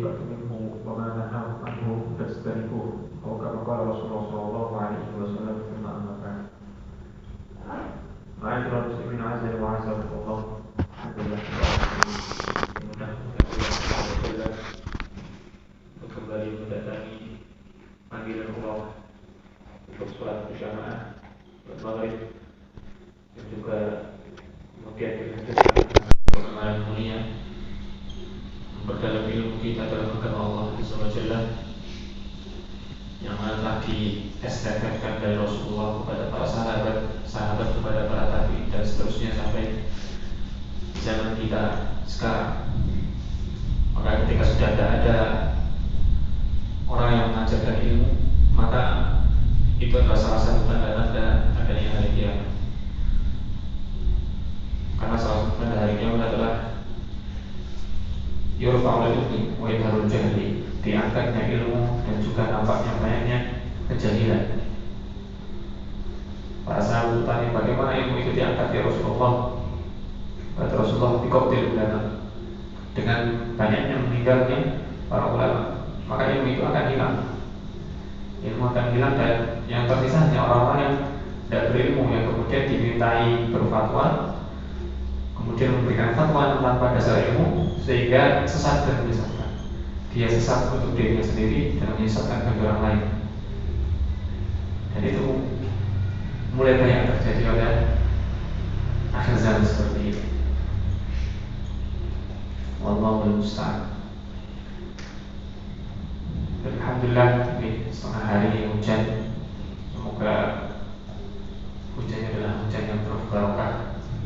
الشيبة منه وما نهاه عنه فاجتنبوه أو كما قال رسول الله صلى الله عليه وسلم. ثم أما بعد. معاشر المسلمين عزيزي وعزكم الله. Alhamdulillah untuk kembali mendatangi panggilan Allah untuk sholat berjamaah, sholat maghrib, dan juga kemudian dilanjutkan untuk amalan mulia, memperdalam ilmu kita dalam agama Allah Subhanahu wa Ta'ala yang telah diestafetkan dari Rasulullah kepada para sahabat kepada para tabi'in dan seterusnya sampai zaman kita sekarang. Maka ketika sudah tidak ada orang yang mengajarkan ilmu, maka itu adalah salah satu tanda-tanda adanya hari kiamat. Karena salah satu tanda hari kiamat adalah yurfa'ul ilmi wa yadharul jahli, diangkatnya ilmu dan juga nampaknya banyaknya kejahilan. Para sahabat bertanya, bagaimana ilmu itu diangkat ya Rasulullah? Kata Rasulullah, biqabdil ulama, dengan banyaknya meninggalnya para ulama, maka ilmu itu akan hilang. Ilmu akan hilang dan yang tersisa hanya orang-orang yang tidak berilmu, yang kemudian dimintai berfatwa, kemudian memberikan fatwa tanpa dasar ilmu, sehingga sesat dan menyesatkan. Dia sesat untuk dirinya sendiri dan menyesatkan bagi orang lain. Dan itu mulai banyak terjadi pada akhir zaman seperti ini. Wallahul musta'an. Alhamdulillah, ini setengah hari hujan. Semoga hujannya adalah hujan yang penuh barokah,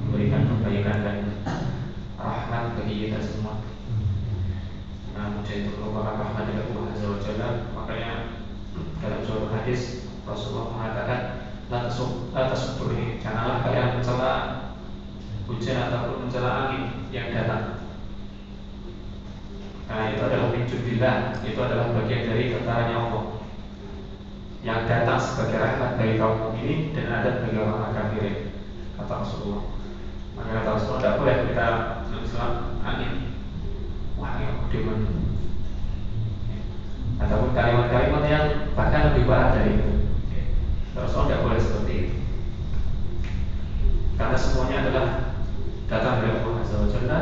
memberikan kebaikan dan rahmat bagi kita semua. Nah, hujan itu merupakan rahmat dari Allah Azza wa Jalla. Makanya dalam suatu hadis Rasulullah mengatakan, la tasubbuh, janganlah kalian mencela hujan ataupun mencela angin yang datang. Nah, itu adalah min jundillah, itu adalah bagian dari tentaranya Allah yang datang sebagai rahmat bagi kaum mukminin dan adab bagi orang kafirin, kata Rasulullah. Maka kata Rasulullah, tidak boleh kita mencela angin. Wah, yang demen. Ataupun kalimat-kalimat yang bahkan lebih parah dari itu. Rasulullah tidak boleh seperti itu. Karena semuanya adalah datang dari Allah Azza wa Jalla.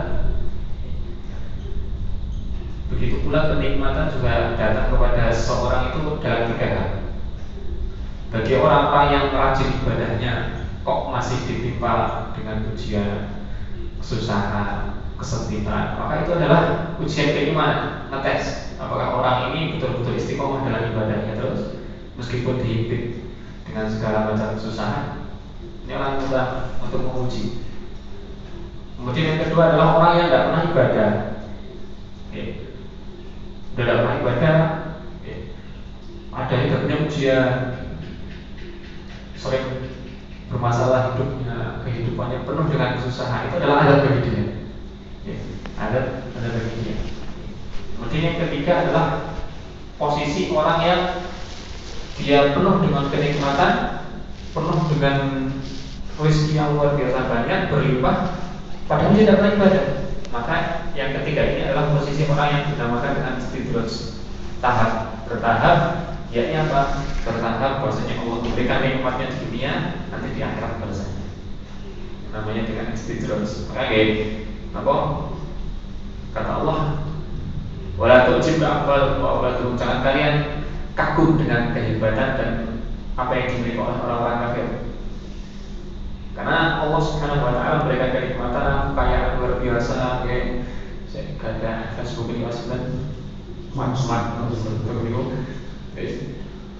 Begitu pula kenikmatan juga datang kepada seseorang itu dalam 3 hal. Bagi orang yang rajin ibadahnya kok masih ditimpa dengan ujian, kesusahan, kesempitan, maka itu adalah ujian keimanan, ngetes apakah orang ini betul-betul istiqomah dalam ibadahnya terus meskipun dihimpit dengan segala macam kesusahan. Ini orang mudah untuk menguji. Kemudian yang kedua adalah orang yang tidak pernah ibadah. Tidak pernah ibadah, ada yang punya ujian, sering bermasalah hidupnya, kehidupannya penuh dengan kesusahan. Itu adalah adab bagi dia. Adab bagi dia. Kemudian yang ketiga adalah posisi orang yang dia penuh dengan kenikmatan, penuh dengan rezeki yang luar biasa banyak, berlimpah, padahal dia tidak pernah ibadah. Maka yang ketiga ini adalah posisi orang yang dinamakan dengan istidraj, tahap bertahap, yakni apa? Bertahap bahwasanya Allah memberikan nikmatnya di dunia, nanti di akhirat balasannya. Namanya dengan istidraj. Maka apa? Kata Allah, wala tu'jib ba'wal wa awladu, jangan kalian kagum dengan kehebatan dan apa yang dimiliki oleh orang-orang kafir. Karena Allah Subhanahu wa Ta'ala memberikan kenikmatan kekayaan luar biasa. Saya kata Facebook ini smart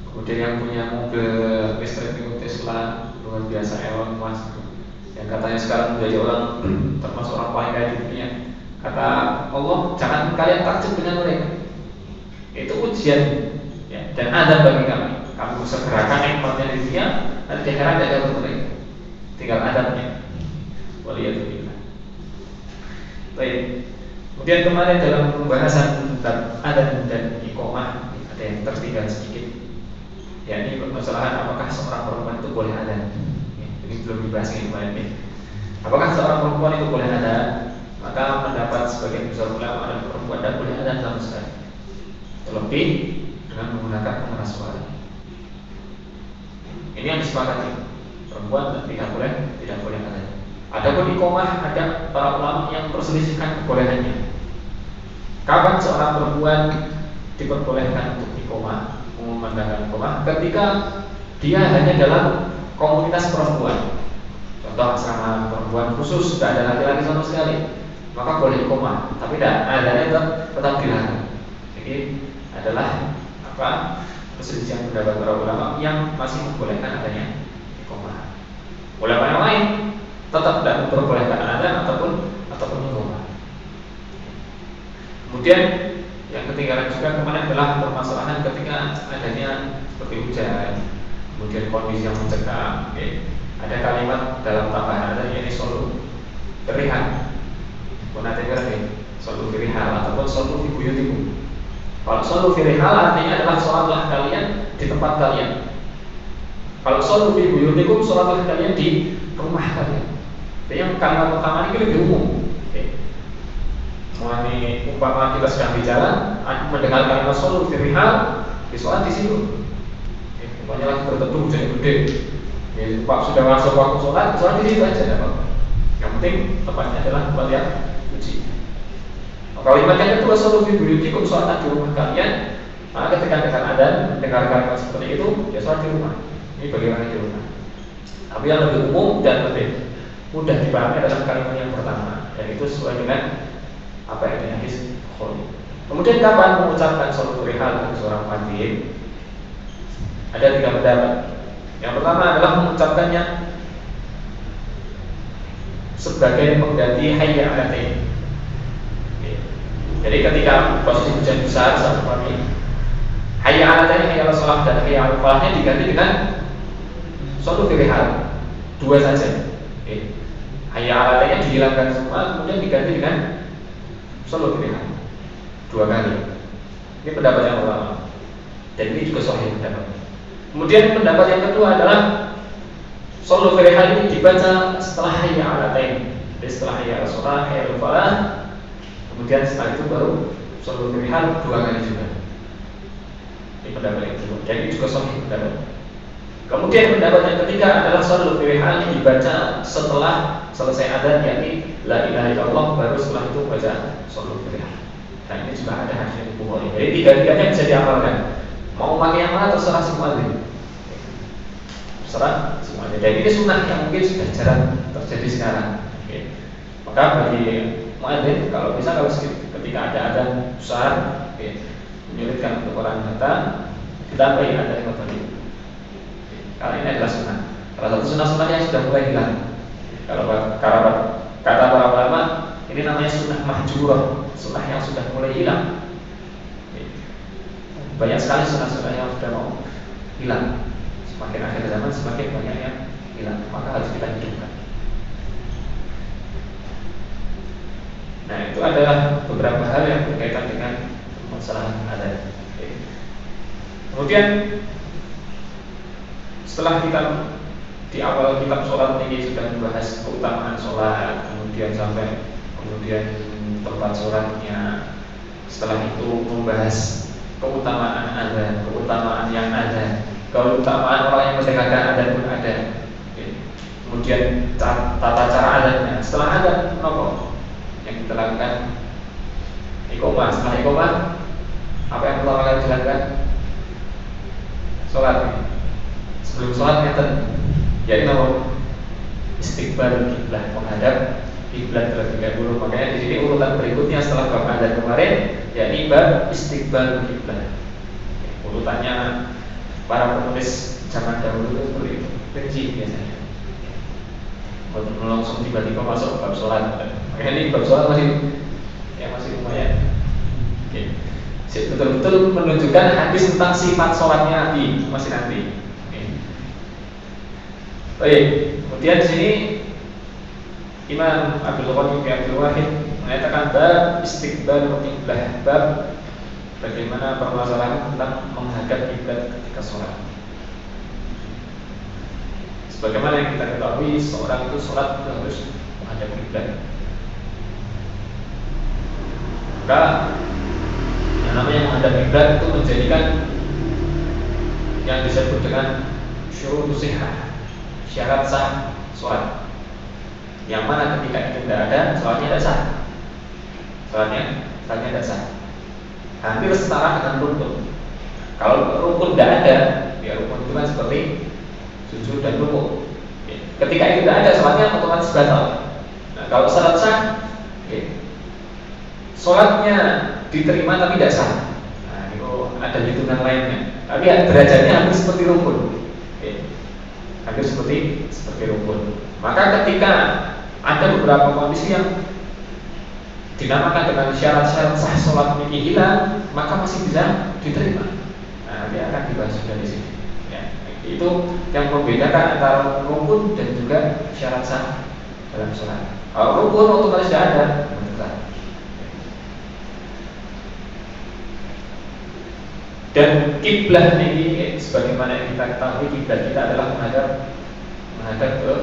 kemudian yang punya mobil listrik itu Tesla luar biasa, Elon Musk, yang katanya sekarang menjadi orang termasuk orang paling kaya di dunia. Kata Allah, jangan kalian takjub dengan mereka. Itu ujian ya, dan ada bagi kami. Kamu segerakan nikmatnya di dunia, nanti di akhirat tidak ada mereka. Tinggal adabnya. Waliyadzubillah. Baik. Kemudian kemarin dalam pembahasan tentang adab dan iqamah ada yang tertinggal sedikit. Ya, ini permasalahan apakah seorang perempuan itu boleh adab. Ini belum dibahas ini kemarin. Apakah seorang perempuan itu boleh adab? Maka pendapat sebagian besar ulama adalah perempuan tidak boleh adab sama sekali. terlebih dengan menggunakan pengeras suara. Ini yang disepakati, perempuan tidak boleh adzan. Adapun iqamah, ada para ulama yang perselisihkan kebolehannya. Kapan seorang perempuan diperbolehkan untuk iqamah, mengumandangkan iqamah? Ketika dia hanya dalam komunitas perempuan. Contoh asrama perempuan khusus, tidak ada laki-laki sama sekali, maka boleh iqamah. Tapi tidak, adanya tetap dilarang. Jadi adalah perselisihan pendapat para ulama yang masih membolehkan adanya iqamah. Ulama yang lain tetap tidak memperbolehkan adzan ataupun iqamah. Kemudian yang ketinggalan juga kemarin adalah permasalahan ketika adanya seperti hujan, kemudian kondisi yang mencekam. Ada kalimat dalam tambahan adzan yaitu solu berihan, solu birihal ataupun solu fi buyutikum. Kalau solu birihal artinya adalah sholatlah kalian di tempat kalian. Kalau solu fi buyutikum, sholatlah kalian di rumah kalian. Jadi yang kalimat pertama ini lebih umum. Ini umpama kita sedang di jalan, mendengar kalimat solu firihal, sholat di situ. Umpamanya lagi berteduh hujan gede, Pak sudah masuk waktu sholat di situ aja. Yang penting tempatnya adalah tempat yang suci. Kalimat yang kedua, solu fi buyutikum, sholat di rumah kalian. Maka ketika kita adzan mendengar kalimat seperti itu, ya sholat di rumah. Ini bagaimana di rumah. Tapi yang lebih umum dan lebih mudah dipahami adalah kalimat yang pertama, dan itu sesuai dengan apa yang ada hadis Bukhari. Kemudian kapan mengucapkan solu firihal bagi seorang muadzin? Ada 3 pendapat. Yang pertama adalah mengucapkannya sebagai pengganti hayya 'alatain. Jadi ketika posisi hujan besar saat pagi, hayya 'alatain, hayya 'alas shalah dan hayya 'alal falahnya diganti dengan solu firihal, 2 saja. Hayya 'alatainnya dihilangkan semua, kemudian diganti dengan solu firihal 2 kali. Ini pendapat yang pertama, dan ini juga sahih pendapat. Kemudian pendapat yang kedua adalah solu firihal ini dibaca setelah hayya 'alatain. Jadi setelah hayya 'alas shalah, hayya 'alal falah, kemudian setelah itu baru solu firihal 2 kali juga. Ini pendapat yang kedua, dan ini juga sahih pendapat. Kemudian pendapat yang ketiga adalah solu firihal ini dibaca setelah selesai adzan, yakni la ilaha illallah, baru setelah itu baca solu firihal. Nah ini juga ada hadis yang Bukhari. Jadi 3-tiganya bisa diamalkan. Mau pakai yang mana terserah si muadzin. Terserah si muadzin. Dan ini sunnah yang mungkin sudah jarang terjadi sekarang. Maka bagi muadzin kalau bisa, kalau ketika ada adzan besar, menyulitkan untuk orang datang, ditambahi adzan yang tadi. Karena ini adalah sunnah. Salah satu sunnah-sunnah yang sudah mulai hilang. Kalau kata para ulama, ini namanya sunnah mahjurah, sunnah yang sudah mulai hilang. Banyak sekali sunnah-sunnah yang sudah mau hilang. Semakin akhir zaman semakin banyak yang hilang. Maka harus kita hidupkan. Nah itu adalah beberapa hal yang berkaitan dengan masalah adzan. Kemudian setelah kita di awal kitab sholat ini sudah membahas keutamaan sholat, kemudian tempat sholatnya. Setelah itu membahas keutamaan adzan, keutamaan yang ada, keutamaan orang yang mendengarkan adzan pun ada. Kemudian tata cara adzannya. Setelah adzan apa yang kita lakukan? Iqamah. Setelah iqamah, apa yang pertama kali dilakukan? Sholat. Sebelum sholat ngeten, yaitu istiqbal kiblat, menghadap kiblat terlebih dahulu. Makanya di sini urutan berikutnya setelah bab adzan kemarin, yakni bab istiqbal kiblat. Urutannya para penulis zaman dahulu itu seperti itu, rinci biasanya. Langsung tiba-tiba masuk bab sholat. Makanya ini bab sholat masih lumayan. Betul-betul menunjukkan hadis tentang sifat sholatnya Nabi masih nanti. Baik, kemudian di sini Imam Abdul Ghani bin Abdul Wahid mengatakan bab istiqbal qiblah, bab bagaimana permasalahan tentang menghadap kiblat ketika sholat. Sebagaimana yang kita ketahui, seorang itu sholat harus menghadap kiblat. Maka yang namanya menghadap kiblat itu menjadikan yang disebut dengan syurut sihah, syarat sah sholat. Yang mana ketika itu tidak ada, sholatnya tidak sah. Sholatnya tidak sah. Hampir setara dengan rukun. Kalau rukun tidak ada, ya rukun itu kan seperti sujud dan rukuk. Ketika itu tidak ada, sholatnya otomatis batal. Nah, kalau syarat sah, sholatnya diterima tapi tidak sah. Nah, itu ada hitungan lainnya. Tapi derajatnya hampir seperti rukun. Hampir seperti rukun. Maka ketika ada beberapa kondisi yang dinamakan dengan syarat-syarat sah sholat ini hilang, maka masih bisa diterima. Nah, dia akan dibahas juga di sini. Ya, itu yang membedakan antara rukun dan juga syarat sah dalam sholat. Kalau rukun otomatis tidak ada. Dan kiblat ini, sebagaimana yang kita ketahui, kiblat kita adalah menghadap ke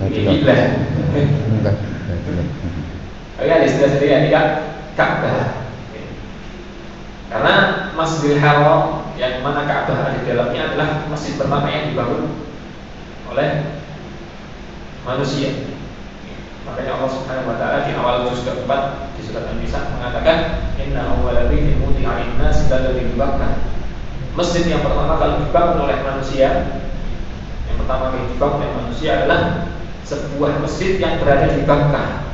kiblat. Ya, istilah saya ini Ka'bah. Karena Masjidil Haram yang mana Ka'bah ada di dalamnya adalah masjid pertama yang dibangun oleh manusia. Makanya Allah Subhanahu wa taala di awal juz keempat di surat An-Nisa mengatakan inna awwala baitin wudi'a lin-nasi lalladzi Bakkah. Masjid yang pertama kali dibangun oleh manusia, yang pertama kali dibangun oleh manusia adalah sebuah masjid yang berada di Bakkah.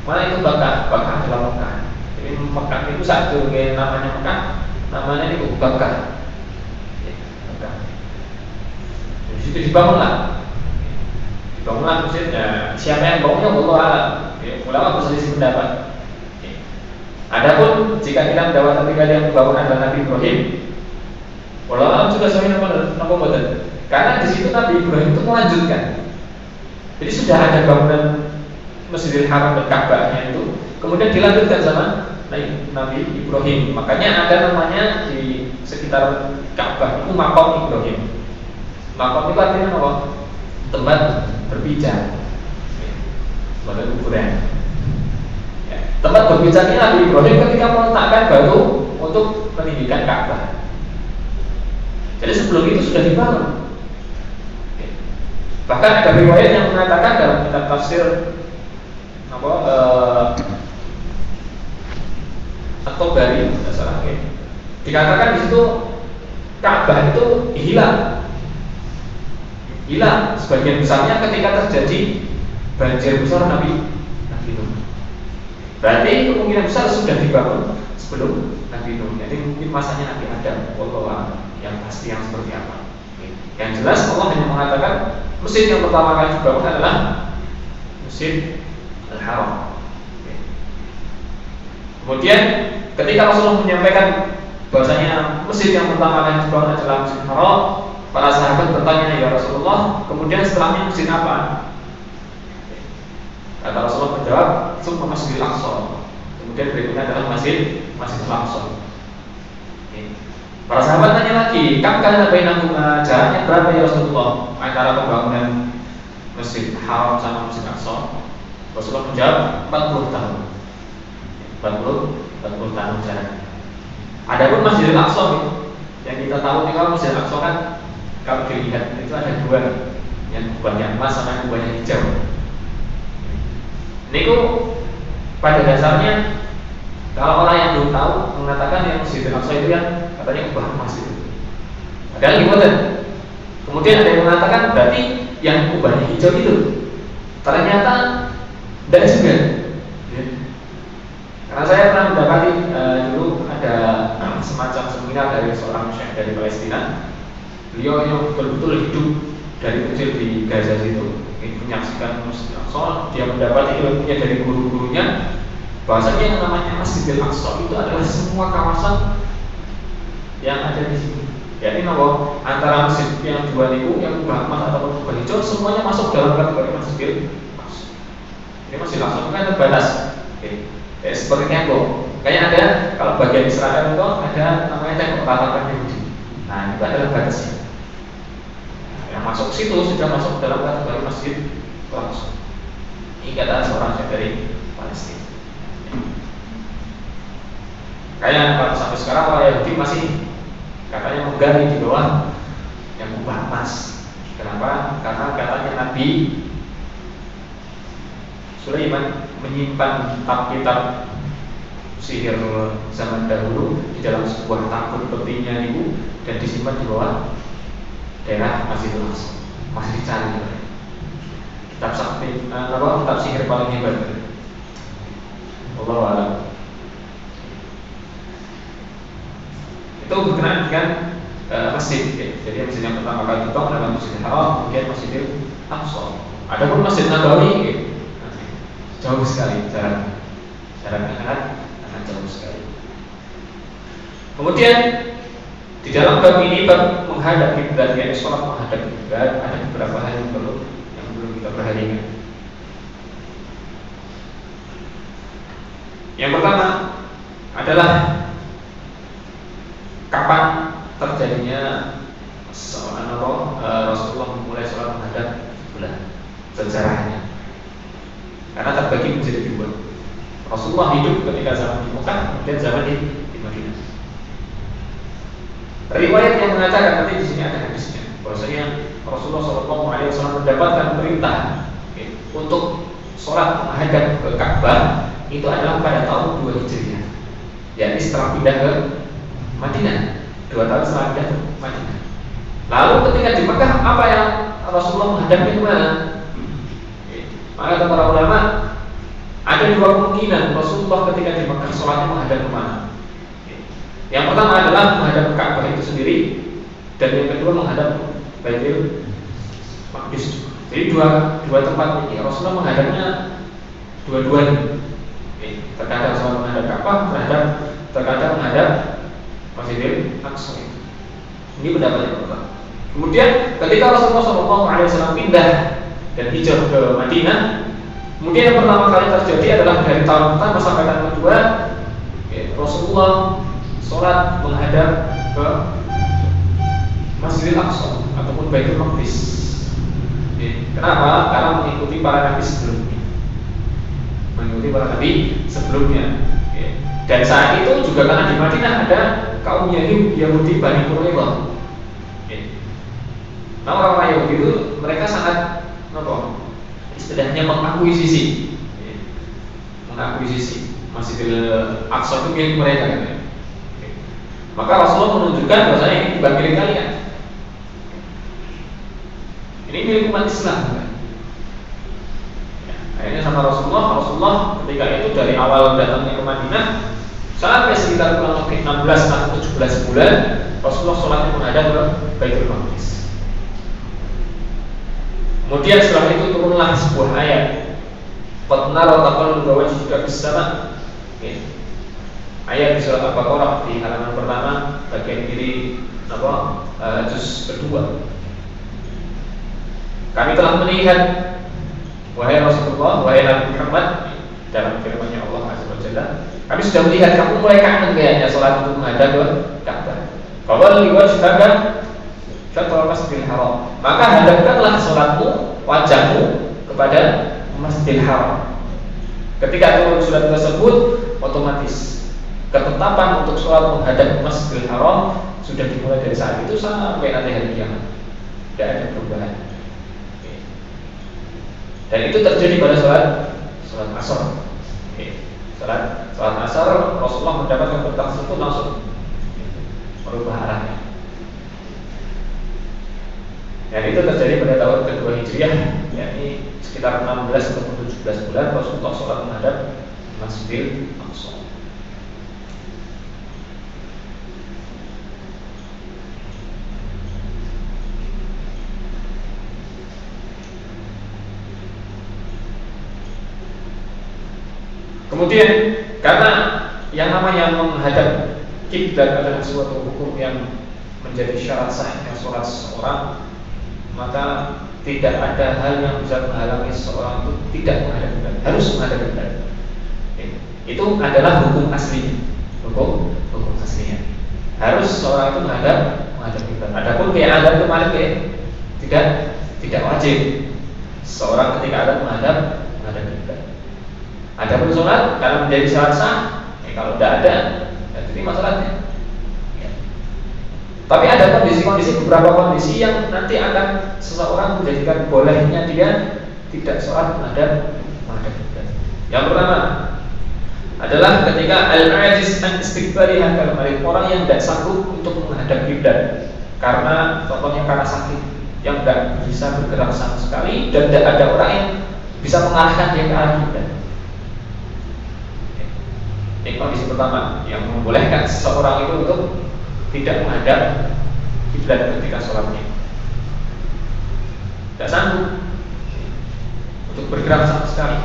Mana itu Bakkah? Bakkah adalah Mekah. Jadi Mekah itu satu namanya Mekah, namanya itu Bakkah. Bakkah. Di situ dibangunlah masjidnya. Siapa yang bangunnya Allah alam. Ulama berselisih pendapat. Adapun jika kita mendapatkan tinggal yang membangun adalah Nabi Ibrahim, ulama alam juga sami napa mboten. Karena di situ Nabi Ibrahim itu melanjutkan. Jadi sudah ada bangunan Masjidil Haram dan Ka'bahnya itu, kemudian dilanjutkan sama Nabi Ibrahim. Makanya ada namanya di sekitar Ka'bah itu Maqam Ibrahim. Maqam itu artinya apa? Tempat berpijak, sebagai kuburan. Tempat berpijaknya Nabi Ibrahim ketika meletakkan batu untuk meninggikan Ka'bah. Jadi sebelum itu sudah dibangun. Bahkan ada riwayat yang mengatakan dalam kitab tafsir At-Tabari, tidak salah, dikatakan di situ Ka'bah itu hilang sebagian besarnya ketika terjadi banjir besar Nabi Nuh. Berarti kemungkinan besar sudah dibangun sebelum Nabi Nuh. Jadi mungkin masanya Nabi Adam, wallahu yang pasti yang seperti apa. Yang jelas Allah hanya mengatakan masjid yang pertama kali dibangun adalah Masjid Al-Haram. Kemudian ketika Rasulullah menyampaikan bahwasanya masjid yang pertama kali dibangun adalah Masjid Al-Haram, para sahabat bertanya, ya Rasulullah, kemudian setelahnya masjid apa? Kata Rasulullah menjawab, summa Masjidil Aqsa. Kemudian berikutnya adalah Masjid Al-Aqsa. Para sahabat tanya lagi, kam kana bainahuma, jaraknya berapa ya Rasulullah antara pembangunan Masjid Haram sama Masjid Aqsa? Rasulullah menjawab 40 tahun. 40 tahun jaraknya. Adapun Masjidil Aqsa yang kita tahu nih, kalau Masjidil Aqsa kan kalau dilihat itu ada dua, yang kubahnya emas sama yang kubahnya hijau. Niku pada dasarnya kalau orang yang belum tahu mengatakan yang Masjidil Aqsa itu yang katanya kubah emas itu. Padahal gimana? Kemudian ada yang mengatakan berarti yang kubahnya hijau itu. Ternyata tidak juga. Karena saya pernah mendapati dulu ada semacam seminar dari seorang syekh dari Palestina. Beliau yang betul-betul hidup dari kecil di Gaza itu, menyaksikan Masjid Al-Aqsa. Dia mendapati ilmunya dari guru-gurunya bahwasanya yang namanya Masjidil Aqsa itu adalah semua kawasan yang ada di sini. Jadi bahwa antara masjid yang dua itu, yang kubah emas ataupun kubah hijau, semuanya masuk dalam kategori Masjidil Aqsa. Ini Masjidil Aqsa itu kan terbatas. Seperti tembok. Kayaknya ada, kalau bagian Israel itu ada namanya tembok ratapan Yahudi. Nah, itu adalah batasnya. Yang masuk situ sudah masuk dalam kategori Masjid Al-Aqsa. Ini kata seorang syekh dari Palestina. Kayak kalau sampai sekarang orang Yahudi masih katanya menggali di bawah yang kubah emas. Kenapa? Karena katanya Nabi Sulaiman menyimpan kitab sihir zaman dahulu di dalam sebuah tabut petinya itu dan disimpan di bawah daerah Masjidil Aqsa. Masih dicari. Kitab sakti, kitab sihir paling hebat. Wallahu a'lam. Itu berkenaan dengan masjid. Jadi masjid yang pertama kali dibangun adalah Masjidil Haram, kemudian Masjidil Aqsa. Adapun Masjid Nabawi jauh sekali jaraknya sangat jauh sekali. Kemudian di dalam bab ini bab menghadap kiblat, yakni sholat menghadap kiblat, ada beberapa hal yang perlu kita perhatikan. Yang pertama adalah kapan terjadinya Rasulullah memulai sholat menghadap kiblat, sejarahnya. Karena terbagi menjadi dua. Rasulullah hidup ketika zaman di Mekah, kemudian zaman di Madinah. Riwayat yang mengatakan, nanti di sini ada hadisnya, bahwasanya Rasulullah SAW mendapatkan perintah untuk sholat menghadap ke Ka'bah itu adalah pada tahun 2 Hijriah, yakni setelah pindah ke Madinah, 2 tahun setelah pindah ke Madinah. Lalu ketika di Mekah, apa yang Rasulullah menghadapnya kemana? Maka para ulama ada dua kemungkinan Rasulullah ketika di Mekah sholatnya menghadap kemana. Yang pertama adalah menghadap ke Ka'bah itu sendiri, dan yang kedua menghadap Baitul Maqdis. Jadi dua tempat ini Rasulullah menghadapnya dua-duanya. Terkadang sholat menghadap Ka'bah, terkadang menghadap Masjidil Aqsa. Ini pendapat yang pertama. Kemudian ketika Rasulullah SAW pindah dan hijrah ke Madinah, kemudian yang pertama kali terjadi adalah dari tahun pertama sampai tahun kedua, Rasulullah sholat menghadap ke Masjidil Aqsa ataupun Baitul Maqdis. Kenapa? Karena mengikuti para nabi sebelumnya. Dan saat itu juga karena di Madinah ada kaum Yahudi Bani Quraidah. Nah, orang Yahudi itu mereka sangat istilahnya mengakuisisi Masjidil Aqsa itu milik mereka. Maka Rasulullah menunjukkan bahwasanya ini bukan milik kalian. Ini milik umat Islam. Akhirnya sama Rasulullah ketika itu dari awal datangnya ke Madinah sampai sekitar kurang lebih 16 atau 17 bulan, Rasulullah sholatnya menghadap ke Baitul Maqdis. Kemudian setelah itu turunlah sebuah ayat, "Qad nara taqalluba wajhika fis sama'." Ayat di surat Al-Baqarah di halaman pertama bagian kiri juz kedua. Kami telah melihat, wahai Rasulullah, wahai Nabi Muhammad, dalam firman-Nya Allah Azza wa Jalla, kami sudah melihat kamu mulai kangen kayaknya sholat untuk menghadap ke Ka'bah. Fawalli wajhaka syatral Masjidil Haram. Maka hadapkanlah sholatmu, wajahmu kepada Masjidil Haram. Ketika turun surat tersebut, otomatis ketetapan untuk sholat menghadap Masjidil Haram sudah dimulai dari saat itu sampai nanti hari kiamat. Tidak ada perubahan. Dan itu terjadi pada sholat asar. Sholat asar, Rasulullah mendapatkan perintah tersebut langsung merubah arahnya. Dan itu terjadi pada tahun kedua Hijriah, yakni sekitar 16 atau 17 bulan Rasulullah sholat menghadap Masjidil Aqsa. Kemudian karena yang namanya menghadap kiblat adalah suatu hukum yang menjadi syarat sahnya sholat seseorang, maka tidak ada hal yang bisa menghalangi seseorang itu tidak menghadap kiblat, harus menghadap kiblat. Itu adalah hukum aslinya, hukum aslinya. Harus seseorang itu menghadap kiblat. Adapun kayak ada kemarin tidak wajib seseorang ketika ada menghadap kiblat. Adapun sholat karena menjadi syarat sah, kalau tidak ada Ini masalahnya. Ya. Tapi ada kondisi-kondisi, beberapa kondisi yang nanti akan seseorang menjadikan bolehnya dia tidak sholat menghadap kiblat. Yang pertama adalah ketika al-ajiz an istiqbali hakal marid, orang yang tidak sanggup untuk menghadap kiblat karena contohnya karena sakit, yang tidak bisa bergerak sama sekali dan tidak ada orang yang bisa mengarahkan dia ke arah kiblat. Ini kondisi pertama yang membolehkan seseorang itu untuk tidak menghadap kiblat ketika sholatnya. Tidak sanggup untuk bergerak sama sekali,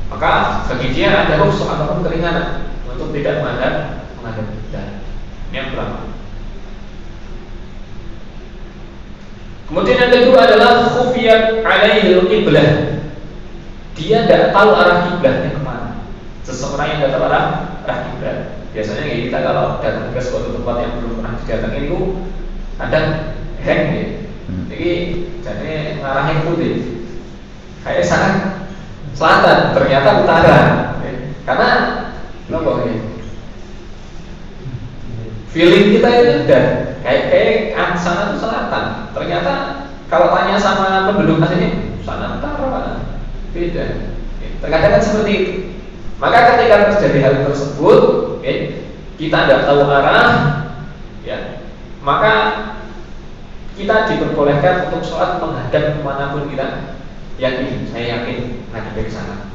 maka bagi dia ada rukhsah ataupun keringanan untuk tidak menghadap kiblat. Ini yang pertama. Kemudian yang kedua adalah khufiyat alaihi al-qiblah. Dia tidak tahu arah kiblatnya kemana. Seseorang yang tidak tahu arah kiblat. Biasanya kita kalau datang ke suatu tempat yang belum pernah didatangi itu ada hang ya. Jadi ngarahin putih. Kayak sana selatan, ternyata utara. Karena kenapa ya? Feeling kita itu udah kayak sana itu selatan. Ternyata kalau tanya sama penduduk aslinya sana utara, beda. Terkadang kan seperti itu. Maka ketika terjadi hal tersebut, kita tidak tahu arah, ya, maka kita diperbolehkan untuk sholat menghadap kemanapun kita yakin. Saya yakin menghadap ke sana.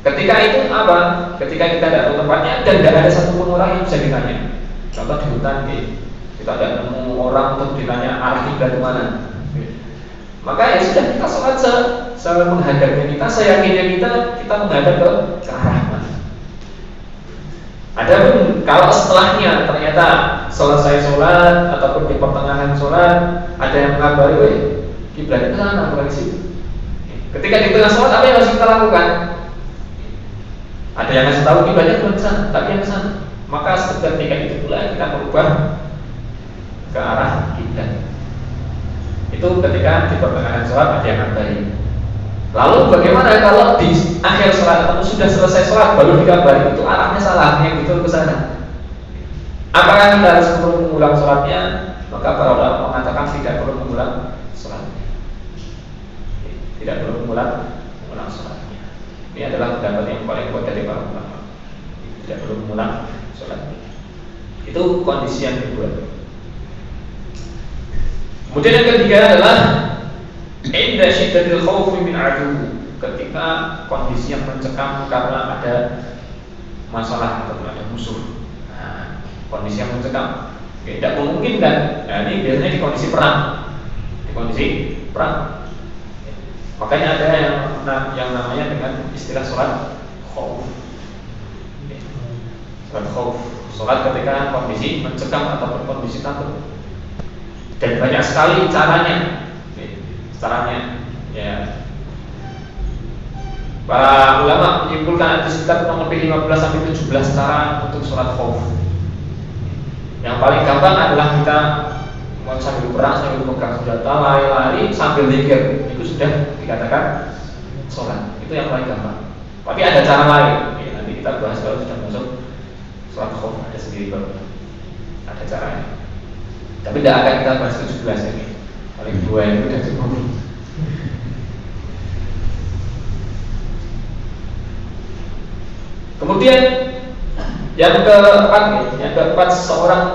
Ketika itu apa? Ketika kita tidak tahu tempatnya dan tidak ada satupun orang yang bisa ditanya. Contoh di hutan, kita tidak nemu orang untuk ditanya arah kiblat kemana. Maka ya sudah, kita sholat menghadapnya kita, seyakinnya kita menghadap ke arah mana. Adapun kalau setelahnya ternyata selesai sholat ataupun di pertengahan sholat ada yang mengabari, kiblat ke sana, bukan di situ. Ketika di tengah sholat apa yang harus kita lakukan? Ada yang ngasih tahu kiblatnya bukan ke sana, tapi yang ke sana. Maka ketika itu pula kita berubah ke arah kiblat. Itu ketika di pertengahan sholat ada yang ngabari. Lalu bagaimana kalau di akhir sholat atau sudah selesai sholat baru dikabari itu arahnya salah, yang betul ke sana? Apakah kita harus perlu mengulang sholatnya? Maka para ulama mengatakan tidak perlu mengulang sholatnya. Tidak perlu mengulang sholatnya. Ini adalah pendapat yang paling kuat dari para ulama. Tidak perlu mengulang sholatnya. Itu kondisi yang kedua. Kemudian yang ketiga adalah inda syiddatil khawfi min adu, ketika kondisi yang mencekam karena ada masalah atau ada musuh. Nah, kondisi yang mencekam tidak memungkinkan. Nah, ini biasanya di kondisi perang. Di kondisi perang. Makanya ada yang namanya dengan istilah sholat khawf. Sholat khawf, sholat ketika kondisi mencekam ataupun kondisi takut. Dan banyak sekali caranya, ya. Para ulama menyimpulkan ada sekitar kurang lebih 15 sampai 17 cara untuk sholat khawf. Yang paling gampang adalah kita sambil perang, sambil memegang senjata, lari-lari sambil zikir, itu sudah dikatakan sholat. Itu yang paling gampang. Tapi ada cara lain. Ya, nanti kita bahas kalau sudah masuk sholat khawf, ada sendiri baru. Ada caranya. Tapi tidak akan kita bahas 17 ini. Paling 2 itu sudah cukup. Kemudian yang keempat, seseorang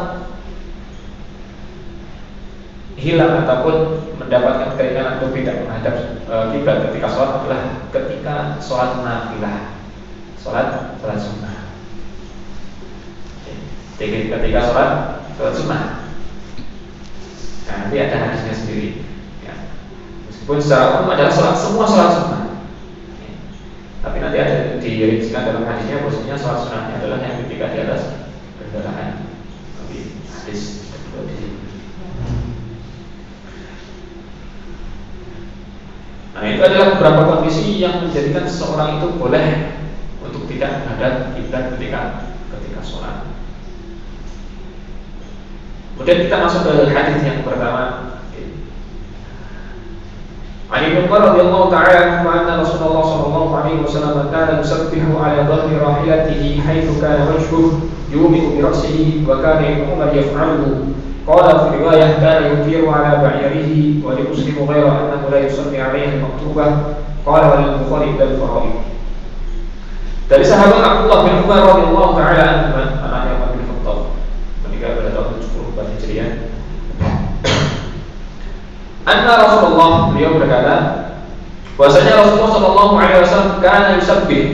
hilang ataupun mendapatkan keringanan untuk tidak menghadap kiblat ketika sholat adalah ketika sholat nafilah, sholat sunnah. Jadi ketika sholat sunnah. Nah, nanti ada hadisnya sendiri. Ya. Meskipun secara umum adalah semua sholat sunnah. Ya. Tapi nanti ada dirincikan dalam hadisnya, posisinya sholat sunnahnya adalah yang ketika di atas kendaraan. Tapi hadis kedua di sini. Nah, itu adalah beberapa kondisi yang menjadikan seseorang itu boleh untuk tidak menghadap kiblat ketika sholat. Kemudian kita masuk ke hadis yang pertama. عن ابن عمر رضي الله تعالى عنهما أن رسول الله صلى الله عليه وسلم كان يسبح على ظهر راحلته حيث كان وجهه يومئ برأسه وكان ابن عمر يفعله. قال في رواية كان يطير على بعيره. ولمسلم غير أنه لا يصلي عليه المكتوبة. قال وللبخاري إلا الفرائض. Dari sahabat Abdullah bin Umar radhiyallahu taala anhu, anaknya Umar bin Khattab, meninggal pada tahun 74 Hijriah. Anna Rasulullah, beliau berkata, bahwasanya Rasulullah sallallahu alaihi wasallam kana yusabbih.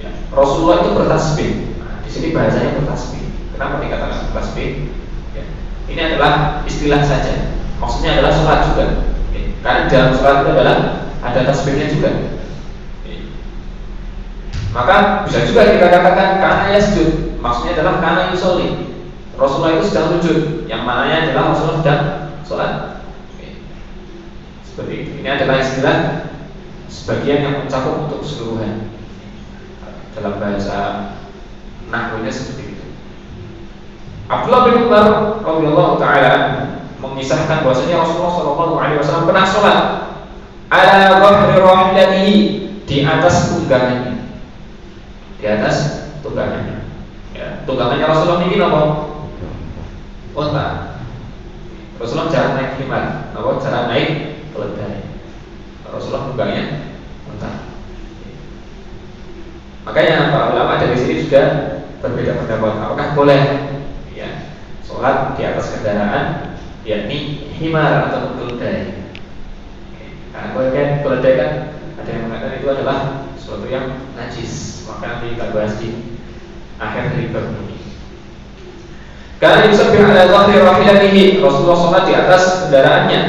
Ya, Rasulullah itu bertasbih. Nah, di sini bahasanya bertasbih. Kenapa dikatakan bertasbih? Ya, ini adalah istilah saja. Maksudnya adalah sholat juga. Ya, karena dalam sholat itu adalah ada tasbihnya juga. Maka bisa juga kita katakan karena yasjud, maksudnya adalah karena yusolli. Rasulullah itu sedang sujud, yang mananya adalah Rasulullah sedang sholat. Seperti itu. Ini adalah istilah sebagian yang mencakup untuk keseluruhan. Dalam bahasa nahwunya seperti itu. Abdullah bin Umar radhiyallahu taala mengisahkan bahwasanya Rasulullah sallallahu alaihi wasallam pernah sholat ala dhahri rahilatihi, di atas tunggangannya. Di atas tunggangannya. Ya, tunggangannya Rasulullah ini apa? Unta. Rasulullah jarang naik himar, jarang naik keledai. Rasulullah tunggangnya unta. Makanya para ulama dari sini juga berbeda pendapat. Apakah boleh ya sholat di atas kendaraan, yakni himar atau keledai? Karena keledai kan ada yang mengatakan itu adalah sesuatu yang najis. Maka nanti kita bahas di akhir dari bab ini. Karena yusabbih ala dhahri rahilatihi, Rasulullah sholat di atas kendaraannya.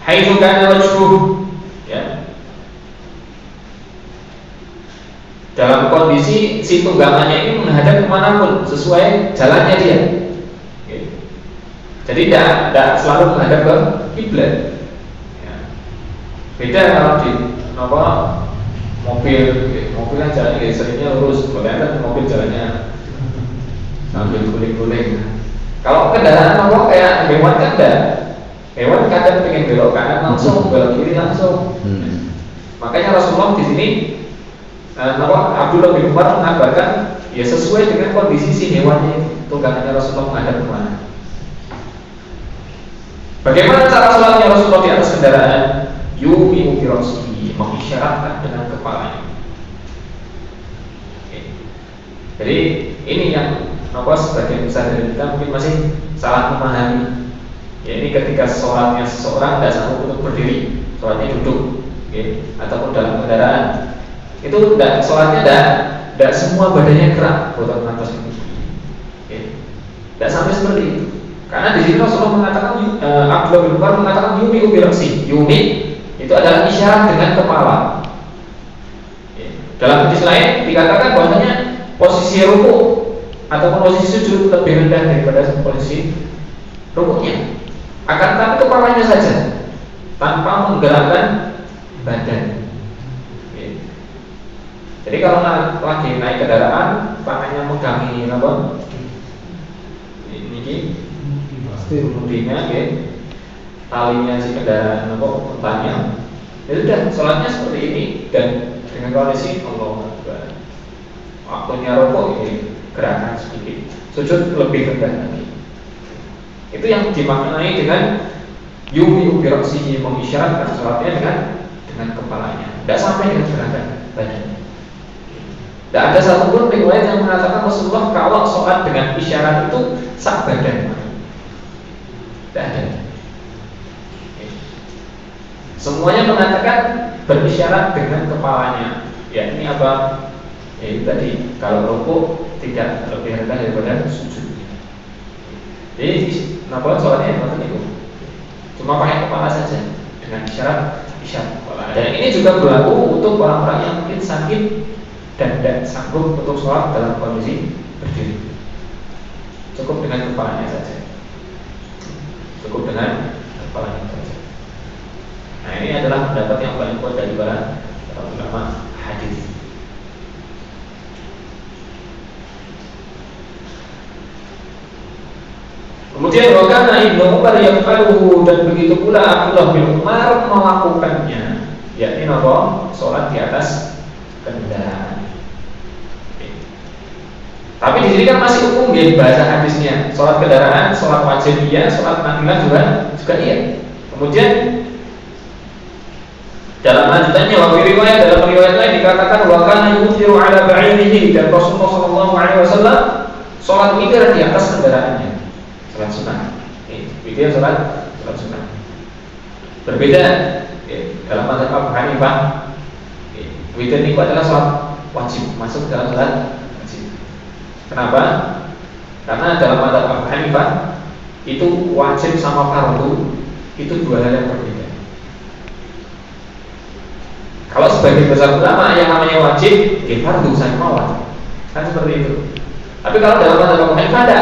Haitsu kana wajhuh, ya. Dalam kondisi si tunggangannya ini menghadap kemanapun sesuai jalannya dia. Ya. Jadi tidak selalu menghadap ke kiblat. Ya. Beda kalau di mobil kan jalannya seringnya lurus, kemudian mobil jalannya sambil guling-guling. Kalau kendaraan kayak hewan kan enggak. Hewan kadang pengen belok kanan langsung, belok kiri langsung. Makanya Rasulullah di sini Abdullah bin Umar mengabarkan ya sesuai dengan kondisi si hewannya, tunggangannya Rasulullah menghadap kemana. Bagaimana cara sholatnya Rasulullah di atas kendaraan? Yumi'u bi ra'sihi, mengisyaratkan dengan kepalanya. Jadi ini yang sebagian besar dari kita mungkin masih salah memahami. Ya, ini ketika sholatnya seseorang tidak sanggup untuk berdiri, sholatnya duduk, ataupun dalam kendaraan, itu sholatnya tidak semua badannya gerak, botot atas ini, tidak sampai seperti itu. Karena di sini Rasulullah mengatakan, Abdullah bin Umar mengatakan yumi'u bi ra'sihi. Yumi itu adalah isyarat dengan kepala. Dalam hadis lain dikatakan bahwasanya posisi ruku ataupun posisi sujud lebih rendah daripada posisi rukuknya. Akan tetapi kepalanya saja tanpa menggerakkan badan. Jadi kalau lagi naik kendaraan, tangannya megangi apa? Ini kemudiannya, talinya si kendaraan untanya. Ya sudah, sholatnya seperti ini dan dengan kondisi Allah Akbar. Waktunya rokok ini gerakan sedikit, sujud lebih rendah lagi. Itu yang dimaknai dengan yumi'u bi ra'sihi, mengisyaratkan sholatnya dengan kepalanya, tidak sampai dengan gerakan badannya. Tidak ada satupun riwayat yang mengatakan Rasulullah kalau sholat dengan isyarat itu sak badan. Tidak ada. Semuanya mengatakan berisyarat dengan kepalanya. Ya, ini apa? Ya, itu tadi kalau rukuk tidak lebih rendah daripada sujud. Jadi sholatnya itu cuma pakai kepala saja dengan isyarat kepala. Dan ini juga berlaku untuk orang-orang yang mungkin sakit dan tidak sanggup untuk sholat dalam kondisi berdiri. Cukup dengan kepalanya saja. Cukup dengan kepalanya saja. Nah, ini adalah pendapat yang paling kuat dari para ulama hadis. Kemudian wakana Ibnu Umar yang faluhu, dan begitu pula Abdullah bin Umar melakukannya, yakni apa? Sholat di atas kendaraan. Tapi di sini kan masih umum ya bahasa hadisnya. Sholat kendaraan, sholat wajib iya, sholat nafilah juga iya. Kemudian dalam lanjutannya dalam riwayat lain dikatakan wakana yuthiru ala ba'irihi, dan Rasulullah SAW sholat witir di atas kendaraannya. Sholat sunnah, witir sholat sunnah. Berbeda dalam mazhab Abu Hanifah, witir itu adalah sholat wajib, masuk dalam sholat wajib. Kenapa? Karena dalam mazhab Abu Hanifah itu wajib sama fardu itu dua hal yang berbeda. Kalau sebagian besar ulama yang namanya wajib, fardu sama wajib, kan seperti itu. Tapi kalau dalam mazhab Abu Hanifah ada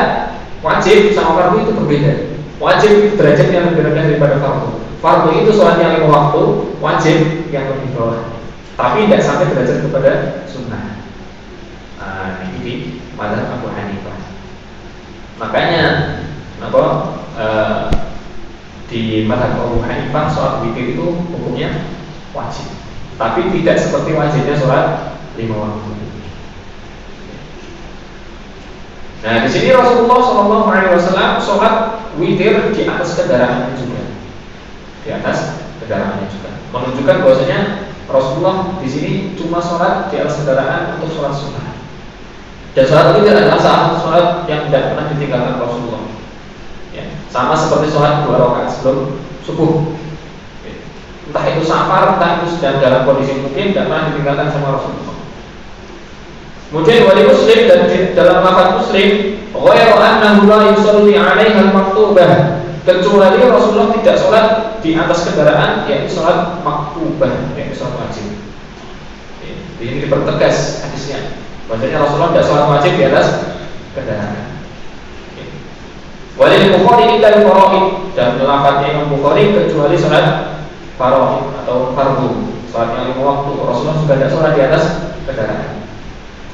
wajib sama fardu itu berbeda. Wajib derajat yang lebih rendah daripada fardu. Fardu itu sholat yang 5 waktu, wajib yang lebih bawah. Tapi tidak sampai derajat kepada sunnah. Ini di mazhab Abu Hanifah. Makanya di mazhab Abu Hanifah sholat witir itu hukumnya wajib. Tapi tidak seperti wajibnya sholat 5 waktu. Nah, di sini Rasulullah SAW sholat witir di atas kendaraannya juga, menunjukkan bahwasanya Rasulullah di sini cuma sholat di atas kendaraan untuk sholat sunnah. Dan sholat witir adalah salah satu sholat yang tidak pernah ditinggalkan Rasulullah. Ya, sama seperti sholat 2 rakaat sebelum subuh. Entah itu safar, entah itu sedang dalam kondisi mungkin, tidak pernah ditinggalkan sama Rasulullah. Kemudian wali Muslim, dan dalam lafaz Muslim, ghairu annahu la yusalli 'alaiha al-maktubah, kecuali Rasulullah tidak sholat di atas kendaraan, yaitu sholat maktubah, yaitu sholat wajib. Ini dipertegas hadisnya, bahwasanya Rasulullah tidak sholat wajib di atas kendaraan. Wali Bukhari illa al-faraid, dan lafaznya Imam Bukhari kecuali sholat faraid atau fardu, sholat yang 5 waktu, Rasulullah juga tidak sholat di atas kendaraan.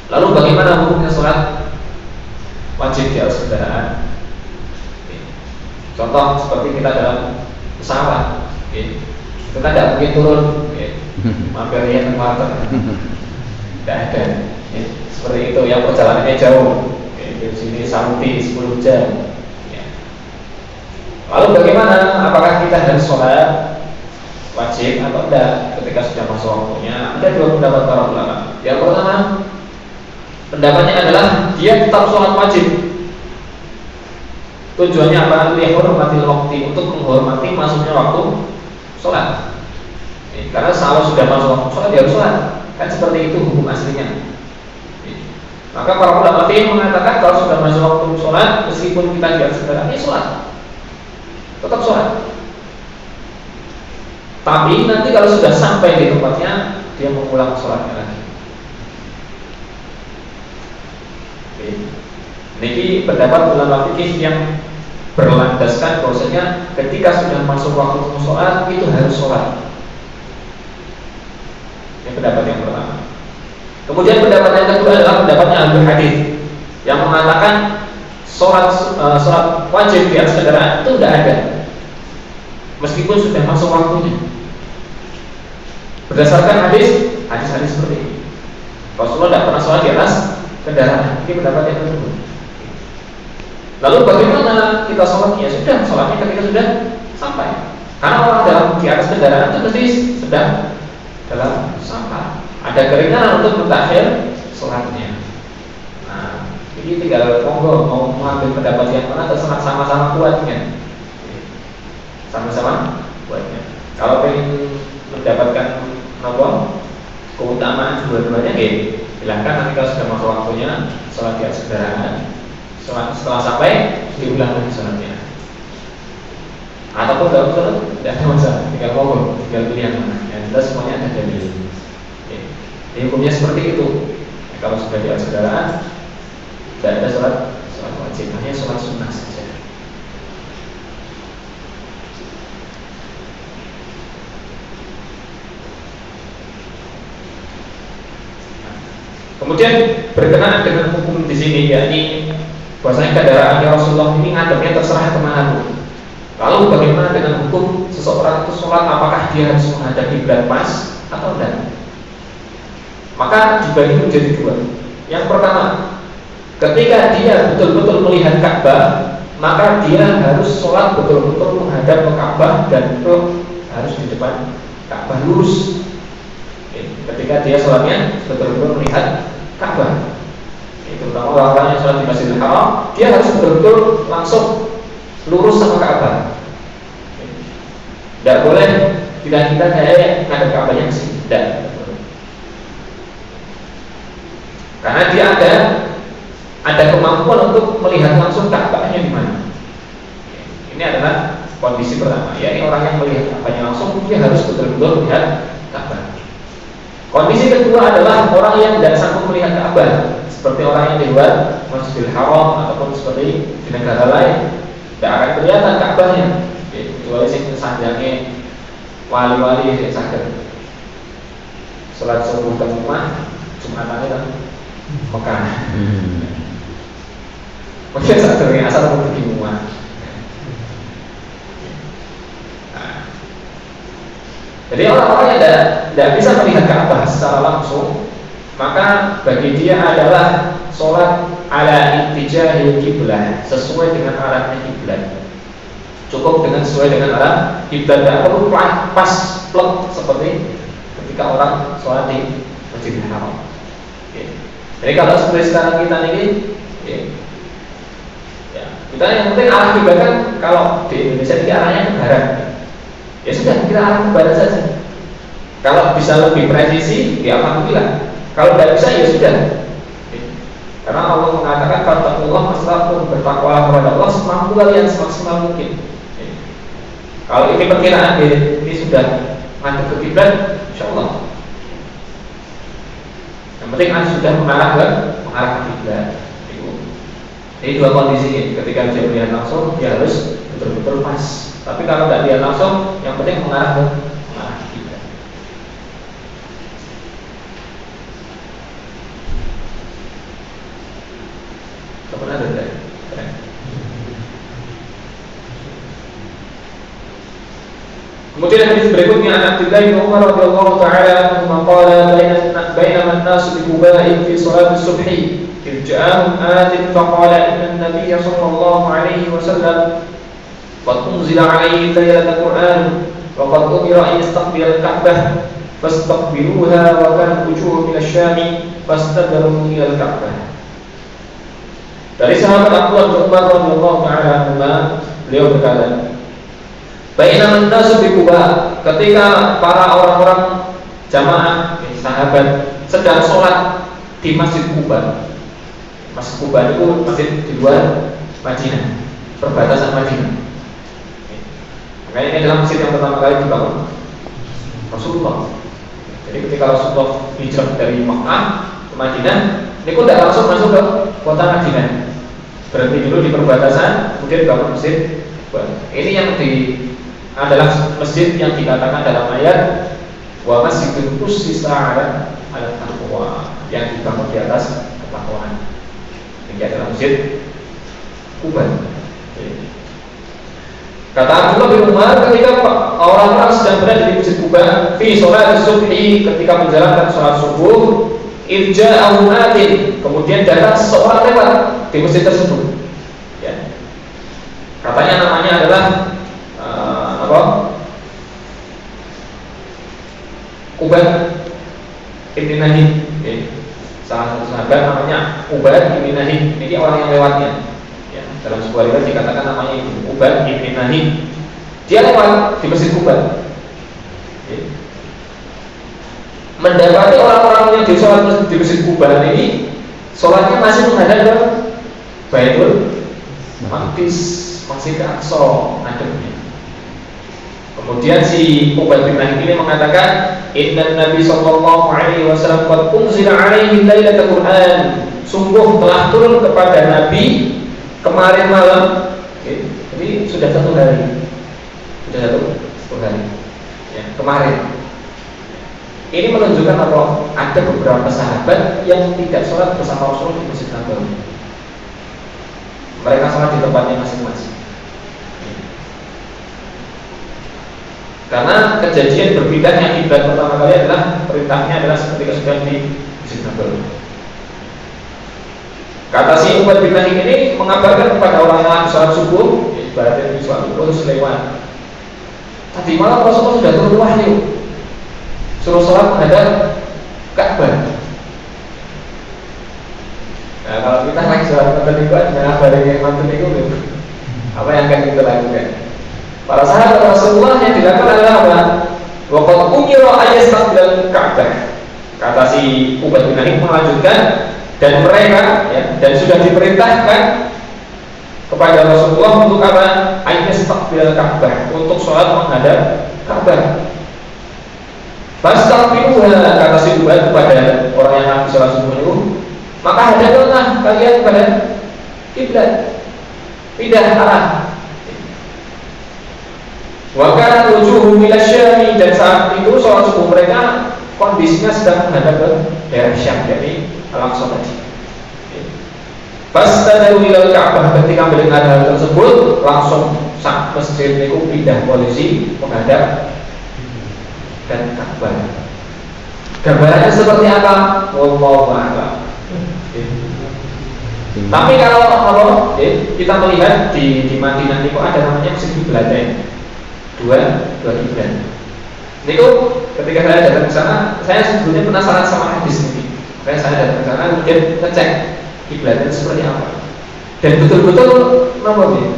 Lalu bagaimana hukumnya sholat wajib di atas kendaraan? Contoh seperti kita dalam pesawat, kita tidak mungkin turun, mampir ya tempat tidak ada. Seperti itu, yang perjalanannya jauh, di sini Saudi 10 jam. Lalu bagaimana? Apakah kita harus sholat wajib atau tidak ketika sudah masuk waktunya? Ada 2 pendapat para ulama. Yang pertama, pendapatnya adalah dia tetap sholat wajib. Tujuannya apa? Lihurmatil waqti, untuk menghormati masuknya waktu sholat. Karena kalau sudah masuk waktu sholat, dia harus sholat. Kan seperti itu hukum aslinya. Maka para ulama fikih mengatakan kalau sudah masuk waktu sholat, meskipun kita di atas kendaraan, ya sholat, tetap sholat. Tapi nanti kalau sudah sampai di tempatnya, dia mengulang sholatnya lagi. Ini pendapat ulama fikih yang berlandaskan bahwasanya ketika sudah masuk waktu sholat itu harus sholat. Ini pendapat yang pertama. Kemudian pendapat yang kedua adalah pendapatnya ahli hadis yang mengatakan sholat wajib di atas kendaraan itu tidak ada, meskipun sudah masuk waktunya. Berdasarkan hadis seperti ini, Rasulullah tidak pernah sholat di atas kendaraan. Ini pendapat yang kedua. Lalu bagaimana kita sholat? Ya sudah, sholatnya ketika sudah sampai. Karena orang dalam di atas kendaraan itu pasti sedang dalam safar, ada keringanan untuk mentakhir sholatnya. Nah, ini tinggal monggo mau mengambil pendapat yang mana, terserah, sama-sama kuatnya. Sama-sama kuatnya. Kalau ingin mendapatkan keutamaan dua-duanya, silahkan nanti kalau sudah masuk waktunya sholat di atas kendaraan. Setelah sampai diulang lagi sholatnya. Ataupun tidak usah, tidak ada masalah, tinggal monggo, tinggal pilih yang mana. Yang jelas semuanya ada dalil. Jadi hukumnya seperti itu. Kalau sudah di atas kendaraan, tidak ada sholat wajib, hanya sholat sunnah saja. Kemudian berkenaan dengan hukum di sini, yakni bahwasanya kendaraannya Rasulullah ini ngadepnya terserah kemana pun. Lalu bagaimana dengan hukum seseorang itu sholat, apakah dia harus menghadap kiblat pas atau tidak? Maka dibagi menjadi dua. Yang pertama, ketika dia betul-betul melihat Ka'bah, maka dia harus sholat betul-betul menghadap ke Ka'bah dan itu harus di depan Ka'bah lurus. Ketika dia sholatnya betul-betul melihat Ka'bah, terutama orang yang sholat di Masjidil Haram, dia harus betul-betul langsung lurus sama Ka'bah. Tidak boleh kita kayak ngadep Ka'bahnya ke sini, tidak. Karena dia ada kemampuan untuk melihat langsung Ka'bahnya di mana. Ini adalah kondisi pertama, yakni orang yang melihat Ka'bahnya langsung, dia harus betul-betul melihat Ka'bah. Kondisi kedua adalah orang yang tidak sanggup melihat Ka'bah, seperti orang yang di luar Masjidil Haram ataupun seperti di negara lain, tidak akan kelihatan Ka'bahnya, kecuali sing sanjangnya wali-wali yang sadar. Sholat subuh ke rumah, Jumatannya kan Mekah. Mungkin sadar asal mau pergi rumah. Jadi orang-orang yang tidak bisa melihat Ka'bah secara langsung, maka bagi dia adalah sholat ala ittijahil kiblah, sesuai dengan arahnya kiblat. Cukup dengan sesuai dengan arah kiblat, tidak perlu pas plek seperti ketika orang sholat di Masjidil Haram. Jadi kalau seperti sekarang kita ini, ya, kita yang penting arah kiblat kan, kalau di Indonesia ini arahnya ke barat. Ya sudah, kita arah ke barat saja. Kalau bisa lebih presisi, ya alhamdulillah. Kalau tidak bisa, ya sudah. Karena Allah mengatakan, fattaqullah mastata'tum, bertakwalah kepada Allah semampu kalian, semaksimal mungkin. Kalau ini perkiraan ini sudah menghadap ke kiblat, insyaallah. Yang penting sudah mengarah ke kiblat. Ini dua kondisi. Ketika dia melihat langsung, dia harus betul-betul pas. Tapi kalau tidak lihat langsung, yang penting mengarah ke kiblat. Kapan ada tidak? Kemudian hadis berikutnya, an Abdullah bin Umar radhiyallahu taala anhu qala bainama an-nas bi Quba'a fi salat as-subhi idh ja'ahum atin faqala inna an-nabiy sallallahu alaihi wasallam qad unzila alaihi laylatul Qur'an wa qad umira an yastaqbila al-Ka'bah fastaqbiluha wa kana wujuhu min asy-Syam fastadbaru ila al-Ka'bah. Dari sahabat Abdullah bin Umar radhiyallahu taala anhu, beliau berkata, bainama an-nasu bi Quba, ketika para orang-orang jamaah sahabat sedang sholat di Masjid Quba. Masjid Quba itu masjid di luar Madinah, perbatasan Madinah. Makanya ini adalah masjid yang pertama kali dibangun Rasulullah. Jadi ketika Rasulullah hijrah dari Makkah ke Madinah, ini pun tidak langsung masuk ke kota Madinah, berhenti dulu di perbatasan, kemudian bangun masjid Quba. Ini yang adalah masjid yang dikatakan dalam ayat wa masjidun ussisa ala taqwa, yang dibangun di atas ketakwaan. Ini adalah masjid Quba. Kata Abdullah bin Umar, ketika orang-orang sedang berada di masjid Quba fi sholat subhi, ketika menjalankan sholat subuh, irja'ahu atin, kemudian datang seseorang lewat di masjid tersebut. Ya. Katanya namanya adalah Ubad ibn Nahid, salah satu sahabat namanya Ubad ibn Nahid. Ini orang yang lewatnya, ya, dalam sebuah riwayat dikatakan namanya itu Ubad ibn Nahid. Dia lewat di masjid Quba, mendapati orang-orang yang di sholat di masjid Quba ini sholatnya masih menghadap ke Baitul Maqdis, masih ke Aqsa ngadepnya. Kemudian si Ubad bin Nahid ini mengatakan, inna Nabi sallallahu alaihi wasallam qad unzila alaihi lailatul Qur'an, sungguh telah turun kepada Nabi kemarin malam. Jadi sudah satu hari, ya, kemarin. Ini menunjukkan bahwa ada beberapa sahabat yang tidak sholat bersama Rasulullah di Masjid Nabawi. mereka sholat di tempatnya masing-masing. Karena kejadian berpindahnya kiblat pertama kali adalah perintahnya adalah ketika sudah di Masjid Nabawi. Kata si Ubad bin Nahim ini mengabarkan kepada orang yang lagi sholat subuh, ibaratnya di sholat subuh terus lewat. Tadi malam Rasulullah sudah turun wahyu, suruh sholat menghadap Ka'bah. Nah, kalau kita lagi sholat mantan itu ada ngabarin yang mantan itu, apa yang akan kita lakukan? Para sahabat Rasulullah yang dilakukan adalah apa? Waqad umira ayastaqbil Ka'bah. Kata si Ubad bin Nahim melanjutkan, dan mereka ya, dan sudah diperintahkan kepada Rasulullah untuk apa? Ayastaqbil Ka'bah, untuk sholat menghadap Ka'bah. Fastaqbiluha, kata si Ubad kepada orang yang habis sholat subuh itu, maka hadaplah kalian kepada kiblat, pindah arah. Wa kana wujuhum ila Syam, dan saat itu sholat subuh mereka kondisinya sedang menghadap ke daerah Syam, jadi langsung tadi. Fastadalu ila Ka'bah, ketika mendengar hal tersebut langsung sak masjid itu pindah posisi menghadap dan Ka'bah. Gambarannya seperti apa? Wallahu a'lam. Tapi kalau kita melihat di Madinah itu ada namanya Masjid Qiblatain, dua kiblat. Niku ketika saya datang ke sana, saya sebetulnya penasaran sama hadis ini. Makanya saya datang ke sana kemudian ngecek kiblatnya seperti apa. Dan betul-betul namanya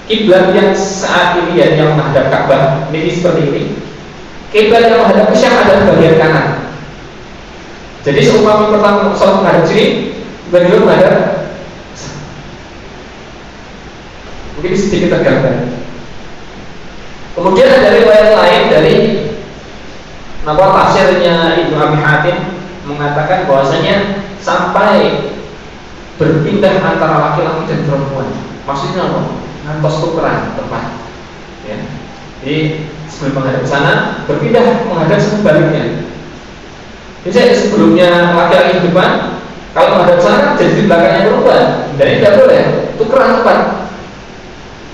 kiblat yang saat ini ya, yang menghadap Ka'bah ini seperti ini. Kiblat yang menghadap ke Syam adalah bagian kanan. Jadi seumpama pertama sholat menghadap sini, beliau menghadap. Mungkin sedikit tergambar. Kemudian ada riwayat lain dari tafsirnya Ibnu Abi Hatim mengatakan bahwasanya sampai berpindah antara laki-laki dan perempuan. Maksudnya apa? Ngantos tukeran tempat. Ya. Jadi sebelum menghadap sana berpindah menghadap sebaliknya. Jadi sebelumnya laki-laki di depan, kalau menghadap sana jadi di belakangnya perempuan. Dan ini tidak boleh, tukeran tempat.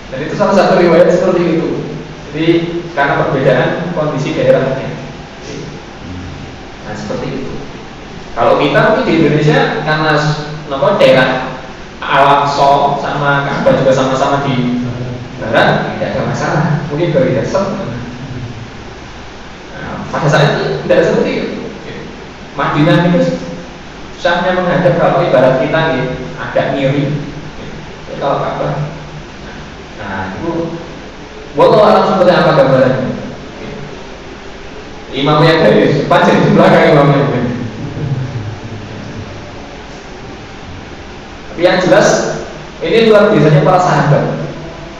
Dan itu salah satu riwayat seperti itu. Jadi karena perbedaan kondisi daerahnya. Nah seperti itu. Kalau kita di Indonesia karena daerah Al-Aqsa sama Ka'bah juga sama-sama di barat, tidak ada masalah. Mungkin berbeda nah, pada saat itu tidak seperti itu. Madinah itu Syamnya menghadap, kalau ibarat kita agak miring. Kalau Ka'bah, nah itu wallahu a'lam seperti apa gambarannya. Imamnya dari depan jadi di belakang imamnya. Tapi yang jelas ini luar biasanya para sahabat.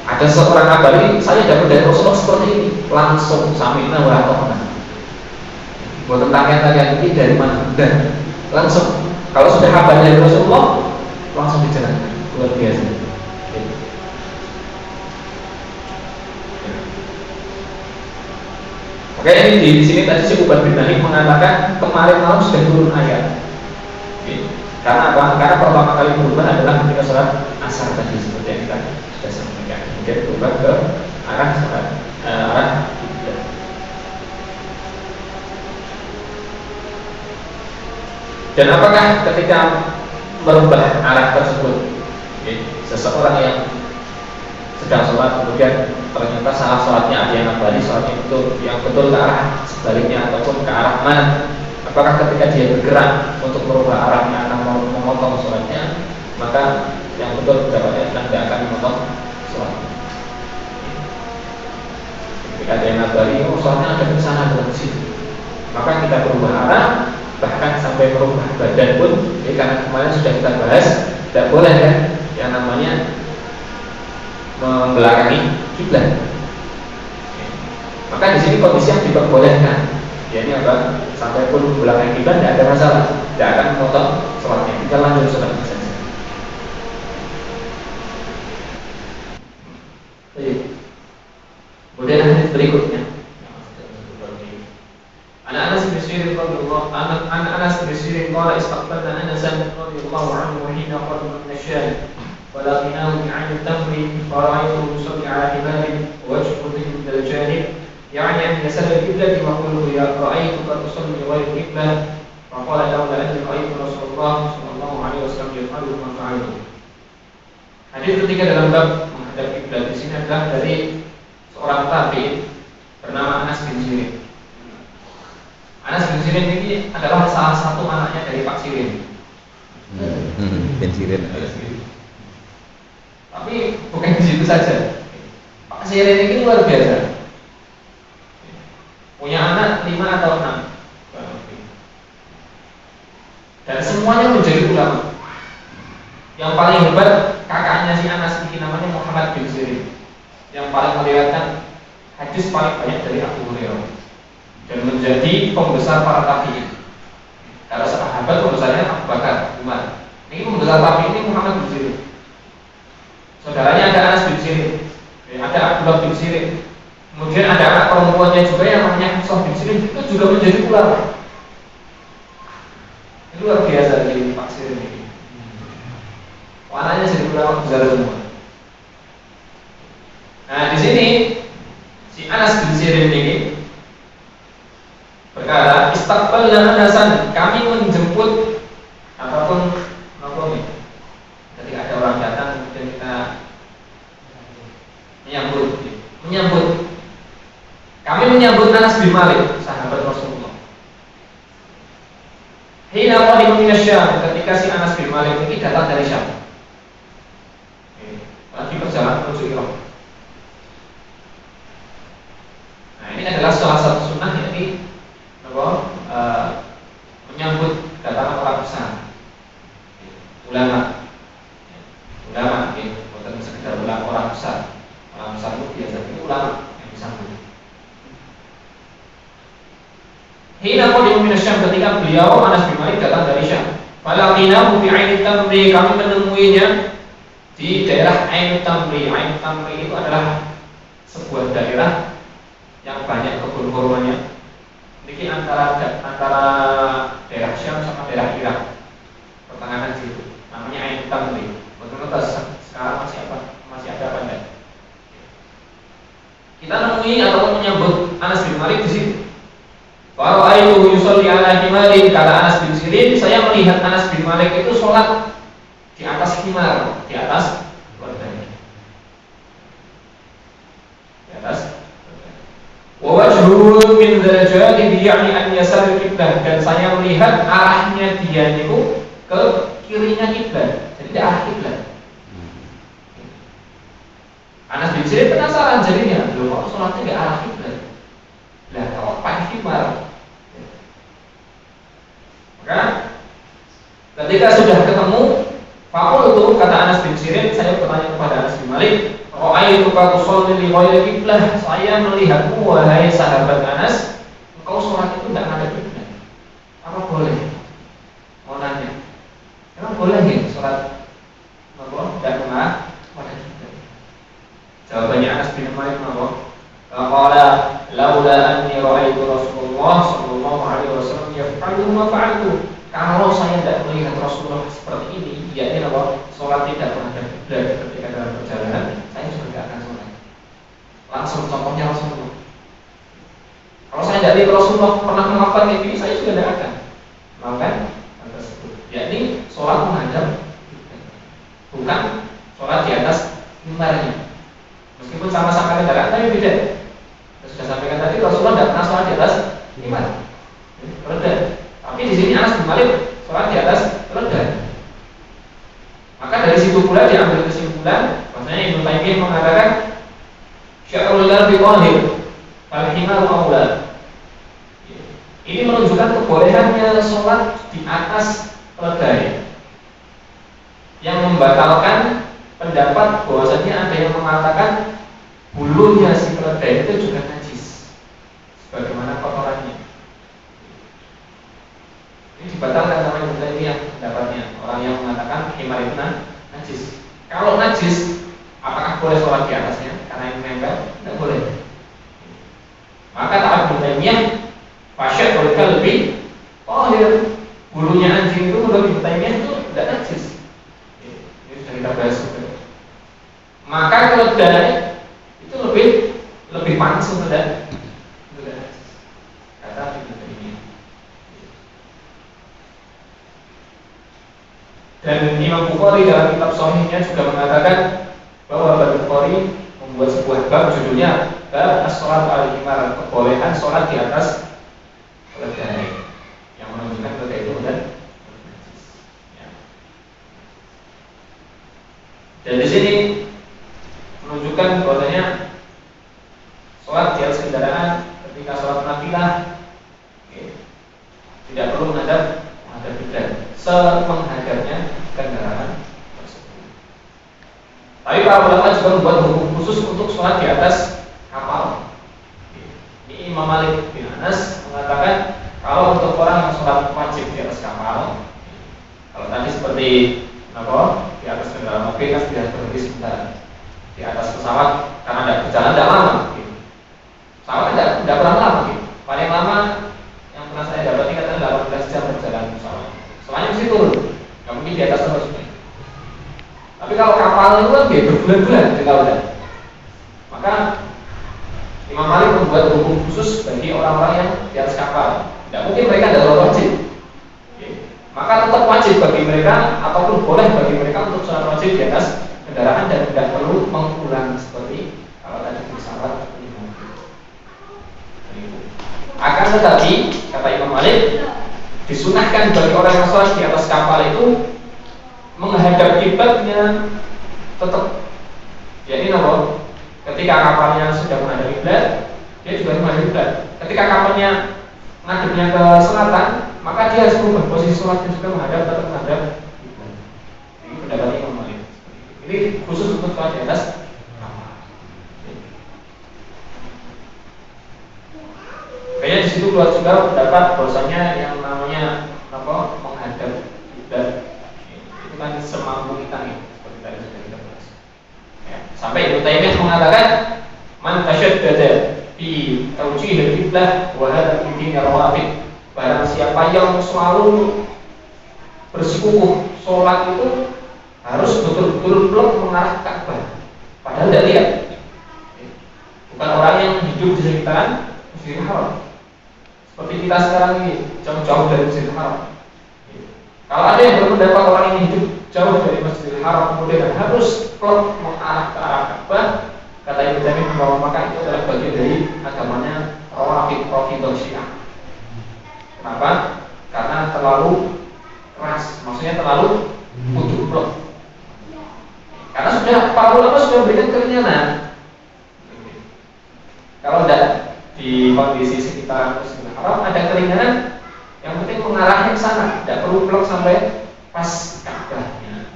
Ada seorang ngabari, saya dapat dari Rasulullah seperti ini, langsung sami'na wa ata'na. Buat tanya ini dari mana? Dan langsung kalau sudah kabar dari Rasulullah langsung dijalankan, luar biasa. Oke, ini di sini tadi si Ubad bin Nahim mengatakan kemarin malam sudah turun ayat. Oke. Karena apa? Karena pertama kali berubah adalah ketika sholat asar tadi, seperti yang kita sudah sampaikan. Kemudian berubah ke arah sholat arah kiblat. Dan apakah ketika merubah arah tersebut, seseorang yang sedang sholat kemudian ternyata salah sholatnya, ada yang kembali sholatnya yang betul ke arah sebaliknya ataupun ke arah mana, apakah ketika dia bergerak untuk merubah arahnya akan memotong sholatnya, maka yang betul pendapatnya tidak akan memotong sholatnya. Ketika ada yang kembali, sholatnya ada di sana atau di situ, maka kita berubah arah, bahkan sampai merubah badan pun, karena kemarin sudah kita bahas, tidak boleh kan yang namanya membelakangi kiblat. Maka di sini kondisi yang diperbolehkan, yakni apa? Sampai pun membelakangi kiblat tidak ada masalah, tidak akan memotong sholatnya. Kita lanjut sholatnya saja. Kemudian hadis berikutnya. Anas bin Sirin radhiyallahu Anas bin Sirin qala istaqbalna Anas radhiyallahu anhu wa hina qadima min asy-Syam wa la فرأيته يصلي على حمار وجهه من الجانب يعني أن يسار القبلة وقلت يا رأيتك تصلي غير القبلة فقال لولا أني رأيت رسول الله صلى الله عليه وسلم يفعله ما فعلته. Hadis ketiga dalam bab menghadap kiblat di sini adalah dari seorang tabi'in bernama Anas bin Sirin. Anas bin Sirin ini adalah salah satu anaknya dari Pak Sirin. Bin Sirin. Tapi bukan di situ saja. Pak Sirin ini luar biasa. Punya anak 5 atau 6. Dan semuanya menjadi ulama. Yang paling hebat kakaknya si Anas ini namanya Muhammad bin Sirin, yang paling meriwayatkan hadis paling banyak dari Abu Hurairah dan menjadi pembesar para tabi'in. Kalau sahabat pembesarnya Abu Bakar, Umar. Ini pembesar tabi'in ini Muhammad bin Sirin. Saudaranya ada Anas bin Sirin, ada Abdullah bin Sirin. Kemudian ada anak perempuannya juga yang namanya Hafsah bin Sirin, itu juga menjadi ulama. Itu luar biasa jadi Pak Sirin ini. Warnanya jadi ulama besar semua. Nah di sini si Anas bin Sirin ini berkata, "Istaqbalna Anasan, kami menjemput ataupun nih. Ketika ada orang datang kemudian kita menyambut. Kami menyambut Anas bin Malik, sahabat Rasulullah. Hina qadima min Syam, ketika si Anas bin Malik ini datang dari Syam. Lagi perjalanan menuju Irak. Nah ini adalah salah satu sunnah yakni menyambut kedatangan orang besar, ulama, bukan sekedar orang besar. Orang besar itu biasanya ulama yang disambut. Hina qadima min Syam, ketika beliau Anas bin Malik datang dari Syam. Falaqinahu fi 'aini tamri, kami menemuinya di daerah Ain Tamri. Ain Tamri itu adalah sebuah daerah yang banyak kebun kurmanya. Ini antara daerah Syam sama daerah Irak, pertengahan situ. Namanya Ain Tamri. Betul-betul sekarang masih ada apa enggak? Kita nemui ataupun menyambut Anas bin Malik di situ. Fara'aitu yusolli ala himarin, kata Anas bin Sirin, saya melihat Anas bin Malik itu sholat di atas himar, di atas keluarganya. Di atas wa wajhuhu min darajati ya'ni an yasar kiblah, dan saya melihat arahnya dia itu ke kirinya kiblat. Jadi ke arah kiblat. Anas bin Sirin penasaran jadinya, loh kok sholatnya ke arah kiblat? Lah kalau pakai himar. Maka ketika sudah ketemu, Fakultu, kata Anas bin Sirin, saya bertanya kepada Anas bin Malik, "Ra'aituka tusalli li ghairi qiblah." Saya melihatmu wahai sahabat Anas, engkau sholat itu tidak ada kiblat. Apa boleh? Mau nanya, emang boleh nggak sholat tidak mengarah pada kiblat? Jawabannya Anas bin Malik apa? Qala laula anni ra'aitu Rasulullah sallallahu alaihi wasallam yaf'alu ma fa'altu. Kalau saya tidak melihat Rasulullah seperti ini, yakni apa? Sholat tidak menghadap kiblat ketika dalam perjalanan, saya juga tidak akan sholat. Langsung contohnya Rasulullah. Kalau saya tidak lihat Rasulullah pernah melakukan ini, saya juga tidak akan melakukan hal tersebut. Yakni sholat menghadap kiblat, bukan sholat di atas mimbarnya. Meskipun sama-sama kendaraan, tapi beda. Saya sudah sampaikan tadi, Rasulullah tidak pernah sholat di atas mimbar. Berbeda. Tapi di sini Anas bin Malik sholat di atas keledai. Maka dari situ pula diambil kesimpulan, maksudnya Ibnu Taimiyah mengatakan sya'rul qalbi qahir, fal himaru aula. Ini menunjukkan kebolehannya sholat di atas keledai, yang membatalkan pendapat bahwasanya ada yang mengatakan bulunya si keledai itu juga najis, sebagaimana kotorannya. Ini dibatalkan sama Ibnu Taimiyah pendapatnya, orang yang mengatakan himar itu najis. Kalau najis, apakah boleh sholat di atasnya karena ini nempel? Tidak boleh. Maka kata Ibnu Taimiyah, fasya'ul qalbi qahir, bulunya anjing itu menurut Ibnu Taimiyah itu tidak najis. Ini sudah kita bahas juga. Maka udaranya itu lebih panas udara kata ini. Dan Imam Bukhari dalam kitab Sahihnya juga mengatakan bahwa Bukhari membuat sebuah bab judulnya bab as-sholat al-himar, kebolehan sholat di atas keledai, yang menunjukkan keledai itu dan dan di sini menunjukkan bahwasanya sholat di atas kendaraan ketika sholat nafilah tidak perlu menghadap kiblat, semenghadapnya kendaraan tersebut. Tapi para ulama juga membuat hukum khusus untuk sholat di atas kapal. Ini Imam Malik bin Anas mengatakan kalau untuk orang yang sholat wajib di atas kapal, kalau tadi seperti di atas kendaraan mobil kan sudah berhenti sebentar. Di atas pesawat karena tidak berjalan tidak lama. Pesawat tidak pernah lama. Paling lama yang pernah saya dapati katanya 18 jam berjalan pesawat. Semuanya mesti turun, nggak mungkin di atas terus. Tapi kalau kapal itu kan berbulan-bulan di lautan. Maka Imam Malik membuat hukum khusus bagi orang-orang yang di atas kapal. Tidak mungkin mereka adalah wajib. Maka tetap wajib bagi mereka ataupun boleh bagi mereka untuk sholat wajib di atas kendaraan dan tidak perlu mengulang seperti kalau tadi di pesawat. Akan tetapi kata Imam Malik, disunahkan bagi orang yang sholat di atas kapal itu menghadap kiblatnya tetap. Jadi ketika kapalnya sudah menghadap kiblat, dia juga menghadap kiblat. Ketika kapalnya ngadepnya ke selatan, maka dia harus berubah posisi sholatnya juga tetap menghadap kiblat. Ini pendapat Imam Malik. Ini khusus untuk sholat di atas kapal. Kayaknya di situ keluar juga pendapat bahwasanya yang namanya menghadap kiblat itu kan semampu kita nih, seperti tadi sudah kita bahas. Ya, sampai Ibnu Taimiyah mengatakan man tasyaddada fi tawjihil qiblah wa hadha fi din rawatib. Barang siapa yang selalu bersikukuh sholat itu harus betul-betul plek mengarah ke Ka'bah, padahal tidak lihat. Bukan orang yang hidup di sekitaran Masjidil Haram seperti kita sekarang ini, jauh-jauh dari Masjidil Haram. Kalau ada yang berpendapat orang yang hidup jauh dari Masjidil Haram kemudian harus plek mengarah ke arah Ka'bah, kata Ibnu Taimiyah bahwa maka itu adalah bagian dari agamanya Rafidhah Syiah. Kenapa? Karena terlalu keras, maksudnya terlalu kudu. Karena para ulama sudah memberikan keringanan. Kalau tidak di kondisi sekitar Masjidil Haram ada keringanan, yang penting mengarahnya ke sana, tidak perlu blok sampai pas Ka'bahnya.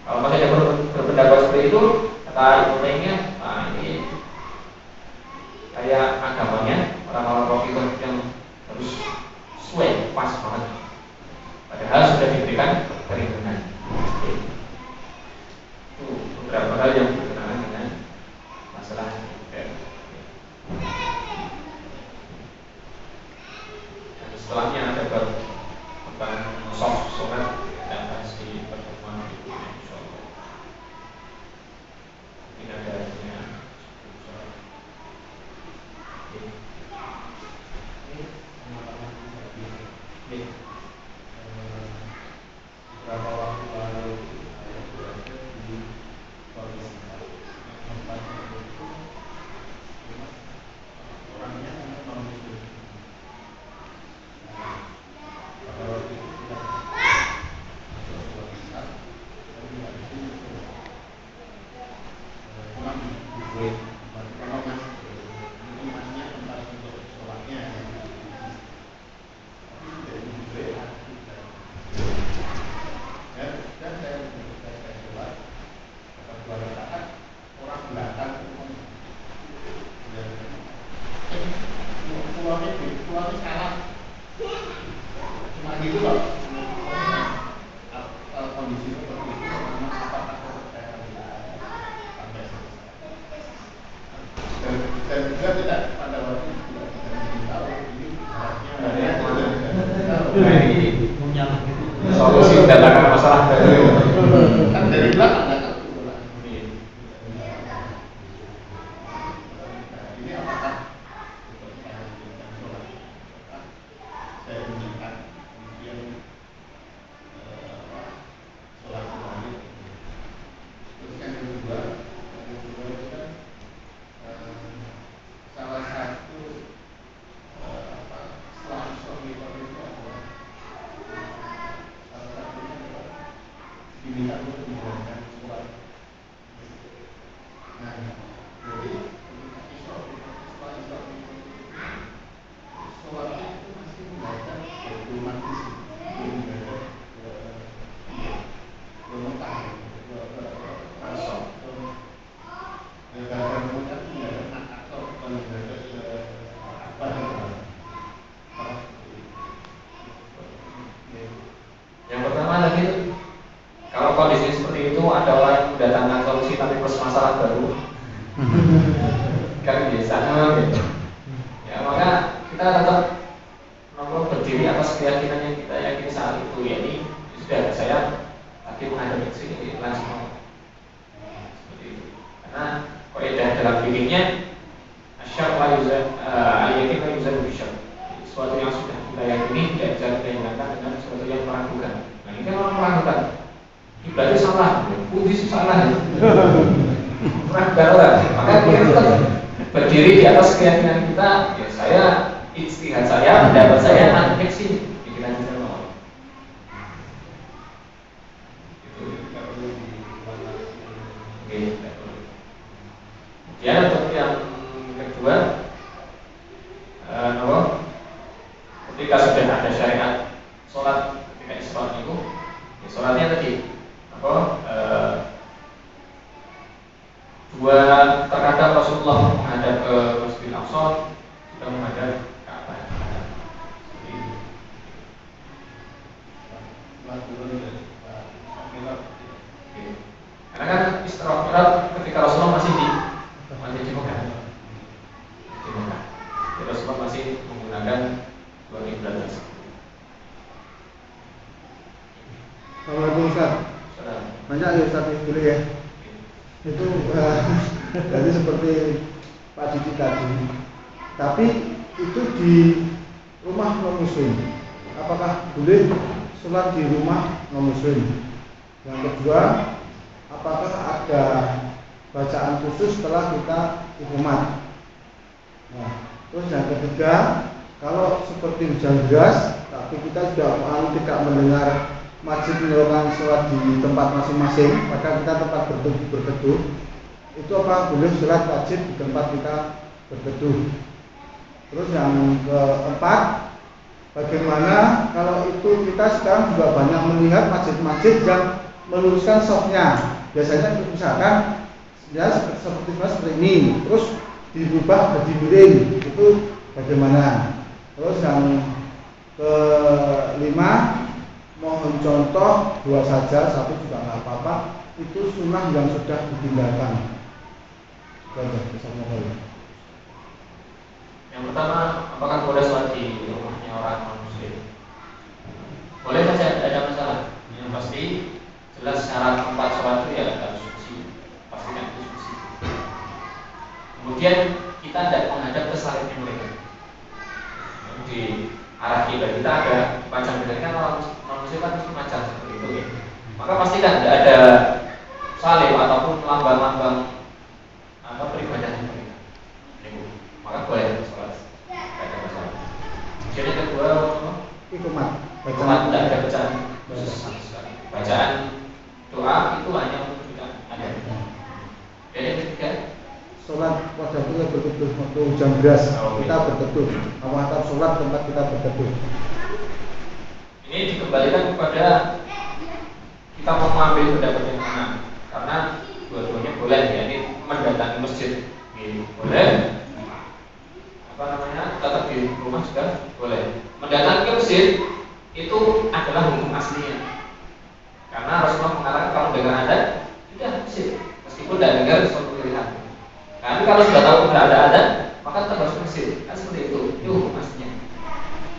Kalau masih ada berpendapat seperti itu, kata Ibnu Taimiyah, ini kayak agamanya orang-orang Rafidhah yang harus sesuai pas banget. Padahal sudah diberikan keringanan. Itu beberapa hal yang berkenaan dengan masalah dan setelahnya ada bab tentang soft sholat dan bahas di pertemuan berikutnya insyaallah. Ini ada hasilnya. Beberapa waktu lalu saya berada di Sulawesi tempat itu orangnya non muslim. Pada waktu itu sudah masuk Sulawesi, tapi habis itu pulang di Kuwait. Kalau ini masnya tempat untuk sholatnya, tapi dari Kuwait dan saya sholat kata 2 rakaat, orang belakang pulangnya salah, cuma gitu loh. Kondisi seperti itu memang apakah saya sampai selesai dan juga tidak pada waktu itu tidak tahu ini harusnya punya solusi mendatangkan masalah dari kan dari belakang nggak tahu. apakah seperti saya menunjukkan sholat, apakah saya menunjukkan kemudian sholat kembali. Terus yang kedua itu kan salah satu setelah suami itu adalah salah satunya adalah diminta untuk menjalankan sholat. Nah, jadi ketika setelah sholat itu masih membaca belum mati sih, belum membaca belum Mekah, kemudian mendadak atau mendadak apa Yang pertama lagi, kalau kondisi seperti itu ada orang yang mendatangkan solusi tapi plus masalah baru, kan biasanya gitu. Ya maka kita tetap berdiri atas keyakinan yang kita yakini saat itu. Ya ini sudah saya tadi menghadapi sini langsung seperti itu. Karena kaidah dalam fikihnya asyar la yuzan al-yakin la yuzan bisyar. Sesuatu yang sudah kita yakini tidak bisa kita hilangkan dengan sesuatu yang meragukan. Nah ini kan orang meragukan. Ini berarti salah, puji salah. Meragukan orang. Maka kita tetap berdiri di atas keyakinan kita. Ya saya ijtihad saya, pendapat saya antek sini. Pikiran saya mau. Itu tidak perlu diulang. Oke, tidak perlu. Kemudian untuk yang kedua, ketika sudah ada syariat sholat ketika Isra itu, ya sholatnya tadi dua terkadang Rasulullah menghadap ke Masjidil Aqsa, juga menghadap Ka'bah. Karena kan Isra ketika Rasulullah masih di Mekah. Rasulullah masih menggunakan dua kiblat tersebut. Assalamualaikum Ustaz. Banyak ya Ustaz dulu ya. Itu jadi seperti Pak Didi tadi. Tapi itu di rumah non muslim. Apakah boleh sholat di rumah non muslim? Yang kedua, apakah ada bacaan khusus setelah kita iqamat? Nah, terus yang ketiga, kalau seperti hujan deras, tapi kita sudah tidak mendengar masjid melakukan sholat di tempat masing-masing, maka kita tempat berteduh, itu apa boleh sholat wajib di tempat kita berteduh. Terus yang keempat, bagaimana kalau itu kita sekarang juga banyak melihat masjid-masjid yang meluruskan shofnya, biasanya misalkan ya seperti ini, terus dirubah jadi miring, itu bagaimana? Terus yang kelima, mohon contoh dua saja, satu juga nggak apa-apa, itu sunnah yang sudah ditinggalkan. Yang pertama, apakah boleh sholat di rumahnya orang non-muslim? Boleh saja, tidak ada masalah. Yang pasti jelas syarat tempat sholat itu ya harus suci, pastikan itu suci. Kemudian kita tidak menghadap ke salibnya mereka. Di arah kiblat kita ada panjang beda kan, orang non-muslim kan mesti macam seperti itu ya. Maka pastikan tidak ada salib ataupun lambang-lambang atau peribadahan mereka. Maka boleh sholat, tidak ada masalah. Kemudian yang kedua, Iqamat, tidak ada bacaan khusus sama sekali. Bacaan doa itu hanya untuk kita ada. Dan yang ketiga, sholat pada kita berteduh waktu hujan deras, kita berteduh. Awal sholat tempat kita berteduh. Ini dikembalikan kepada kita mau mengambil pendapat yang mana, karena dua-duanya boleh ya. Ini mendatangi masjid, boleh. Tetap di rumah juga boleh. Mendatangi ke masjid itu adalah hukum aslinya. Karena Rasulullah mengatakan kalau dengar ada, tidak masjid, meskipun tidak dengar suatu pilihan. Tapi kalau sudah tahu tidak ada azan, maka tetap harus masjid. Kan seperti itu hukum aslinya.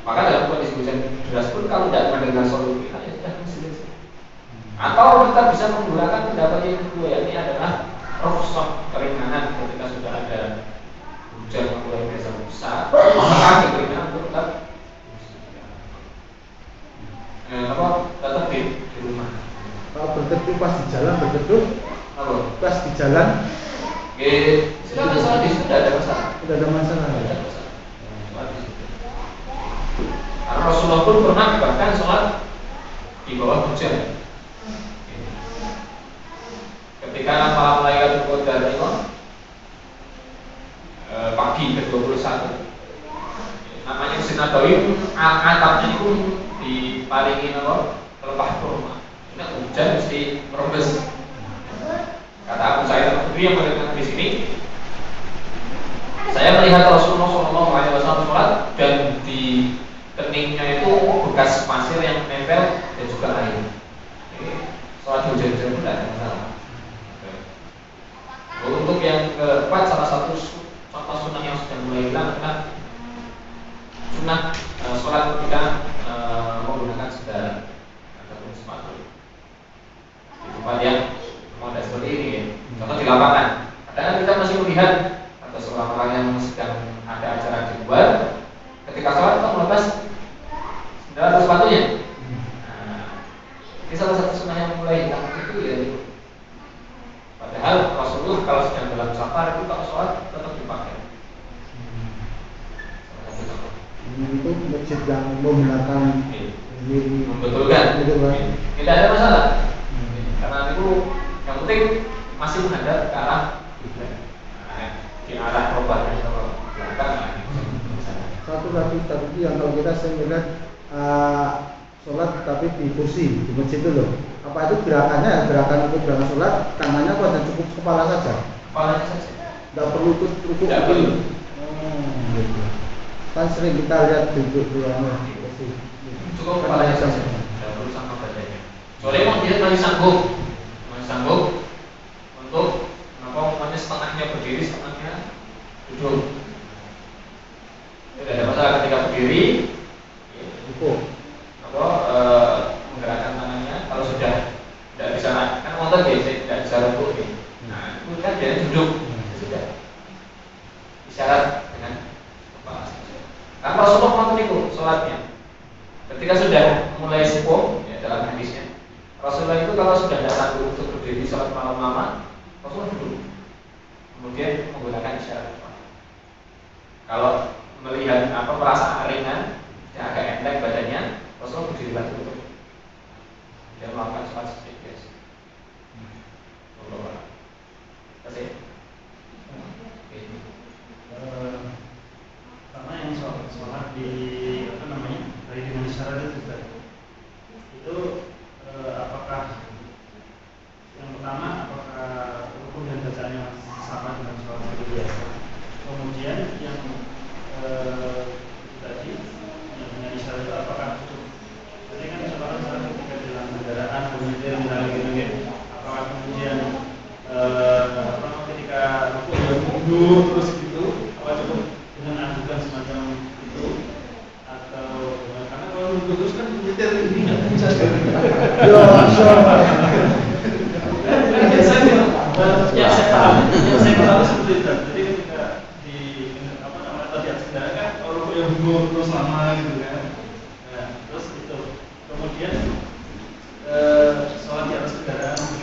Maka dalam kondisi hujan deras pun kalau tidak mendengar suatu pilihan, ya sudah masjid. Atau kita bisa menggunakan pendapat yang kedua, yakni adalah rukhsah, keringanan ketika sudah ada hujan mulai biasa besar, maka kekeringan untuk tetap tetap di rumah. Kalau berteduh pas di jalan berteduh, Apa? pas di jalan, Silakan sholat di situ tidak ada masalah. tidak ada masalah. Tidak ada masalah. Sholat di situ. Karena Rasulullah pun pernah bahkan sholat di bawah hujan. Ketika para malaikat Qadar itu pagi ke-21, namanya Masjid Nabawi, atapnya itu diparingi pelepah kurma. Ini hujan mesti merembes. Kata Abu Sa'id Al-Khudri yang melihat di sini, saya melihat Rasulullah SAW sholat dan di keningnya itu bekas pasir yang nempel dan juga air. Ini sholat hujan-hujan pun tidak ada masalah. Untuk yang keempat, salah satu contoh sunnah yang sudah mulai hilang adalah sunnah sholat ketika menggunakan sendal ataupun sepatu di tempat yang ada seperti ini ya. Contoh di lapangan, kadang kita masih melihat atau seorang orang yang sedang ada acara di luar, ketika sholat kita melepas sendal atau sepatunya. Nah, ini salah satu sunnah yang mulai hilang itu ya. Padahal Rasulullah kalau sedang dalam safar itu kalau sholat tetap dipakai. Itu masjid yang menggunakan ini Membetulkan. Tidak ada masalah. Karena itu yang penting masih menghadap ke arah di arah robannya kalau belakang. satu lagi tadi yang kalau kita sering melihat sholat tapi di kursi di masjid itu loh. Apa itu gerakannya? Gerakan untuk gerakan sholat tangannya pada cukup kepala saja. Kepalanya saja. Tidak perlu tutup. Tidak perlu. Gitu. Kan sering kita lihat duduk di kursi. Cukup kepalanya saja. Tidak perlu sama badannya. Soalnya memang dia masih sanggup untuk namanya setengahnya berdiri, setengahnya duduk. Tidak ada masalah ketika berdiri. Menggerakkan tangannya. Kalau sudah tidak bisa, kan motor biasa tidak bisa rukuk. Nah, itu kan dia duduk. Sudah isyarat dengan kepala. Karena Rasulullah waktu itu sholatnya, ketika sudah mulai sepuh, ya dalam hadisnya, Rasulullah itu kalau sudah tidak sanggup untuk berdiri sholat malam lama, Rasulullah duduk. Kemudian menggunakan isyarat. Kalau melihat perasaan ringan, yang agak enteng badannya, Rasulullah berdiri lagi untuk dia melakukan sholat seperti biasa. Terima Karena yang sholat di dari dengan isyarat itu juga itu apakah yang pertama apakah rukun dan bacaannya sama dengan sholat seperti biasa. Kemudian yang tadi yang dengan isyarat itu apakah cukup? Jadi kan sholat ketika dalam kendaraan kemudian misalnya apakah kemudian ketika rukun dan mundur terus gitu, apa cukup dengan adukan semacam itu atau karena kalau mundur terus kan nyetir ini nggak bisa. Yang saya tahu seperti itu. Jadi ketika di tadi kendaraan kan kalau yang mundur terus lama gitu kan. Nah, terus itu kemudian sholat di atas kendaraan itu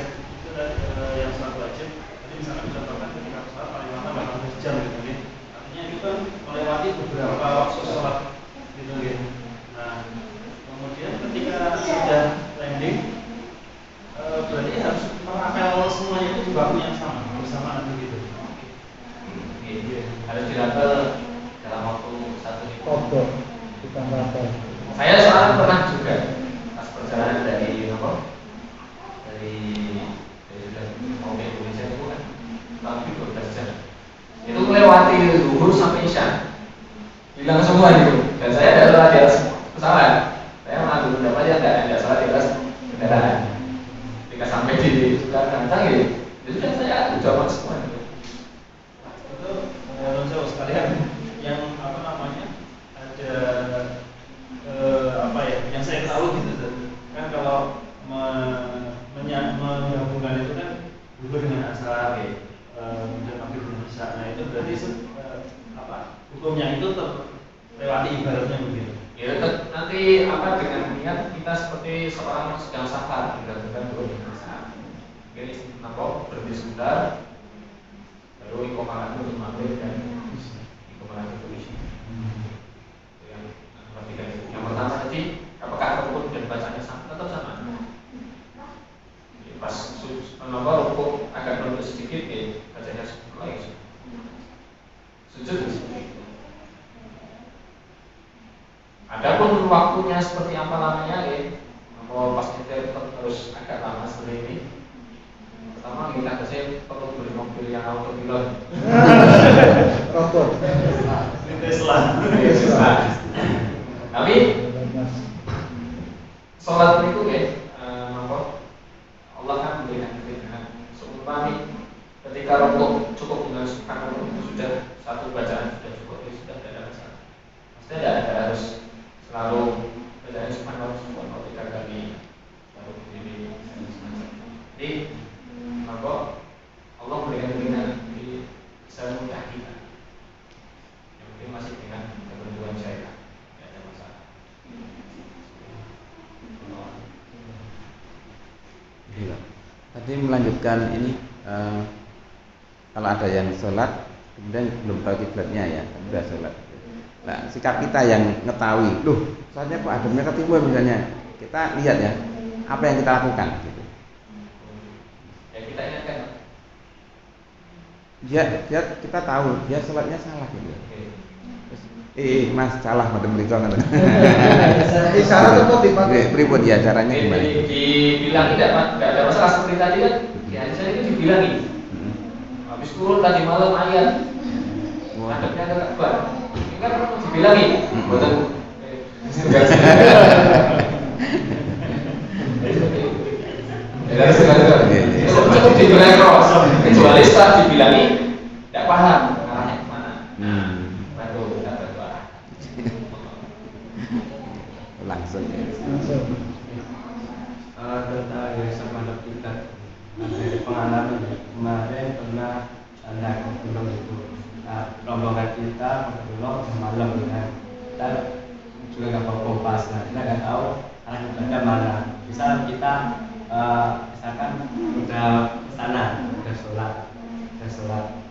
yang sholat wajib. Jadi misalkan contohkan ketika sholat paling lama 18 jam gitu kan. Artinya itu kan melewati beberapa waktu sholat gitu kan. Nah, kemudian ketika sudah landing berarti harus merapel semuanya itu di waktu yang sama bersamaan begitu. Harus dirapel dalam waktu satu minggu. Kodok, bukan rapel. Saya soalnya pernah juga pas perjalanan dari mau ke Indonesia itu kan tapi 12 jam. Itu melewati zuhur sampai isya. Hilang semua itu. Dan saya tidak salah di atas pesawat. Saya mengambil pendapat yang tidak salah di atas kendaraan. Ketika sampai di Jakarta itu sudah saya jawab semua itu. Itu menurut sekalian yang ada yang saya tahu gitu kan kalau menggabungkan itu kan dulu dengan asar dan maghrib dan isya. Nah itu berarti hukumnya itu terlewati ibaratnya begitu. Ya tetap nanti apa dengan niat kita seperti seorang yang sedang safar tinggal dulu di sana. Jadi apa berhenti sebentar, lalu ikoman itu maghrib dan ikoman itu isi. Yang perhatikan itu. Yang pertama tadi apakah rukun dan bacanya sama? Tetap sama. Jadi pas rukun agak menurut sedikit, bacanya lagi. Sujud. Adapun waktunya seperti apa lamanya, mau pas kita harus agak lama seperti ini. Pertama kita saya perlu beli mobil yang autopilot. Robot. Tesla. Tapi sholat itu Allah kan memberikan kita seumpama ketika rukuk cukup dengan subhanallah itu sudah satu bacaan sudah cukup, sudah tidak ada masalah. Maksudnya tidak harus selalu bacaan subhanallah 3 kali baru begini. Jadi maka Allah memberikan kita bisa mudah kita. Yang penting masih dengan ketentuan syariat, tidak ada masalah. Iya. Tadi melanjutkan ini kalau ada yang sholat kemudian belum tahu kiblatnya ya, sudah sholat. Nah, sikap kita yang mengetahui, loh, sholatnya kok ademnya ke timur misalnya, kita lihat ya, apa yang kita lakukan. Gitu. Ya kita ingatkan. Dia kita tahu dia sholatnya salah gitu. Mas salah madem mriko ngoten. Isyarat apa dipakai? Pripun ya caranya gimana? Dibilang tidak ada masalah seperti tadi kan. Ya saya itu dibilangi. Habis turun tadi malam ayat. Adabnya ke Ka'bah. Ini kan dibilangi. Boten. Cukup dibilangi terus. Kecuali setelah dibilangi tidak paham arahnya kemana. Baru kita berdoa. Langsung ya. Tentang yang sama kita dari pengalaman kemarin pernah naik gunung itu. Rombongan kita belum malam kan, dan juga nggak bawa kompas. Nah, kita nggak tahu arah ibadah mana. Misal kita misalkan udah kesana, udah sholat,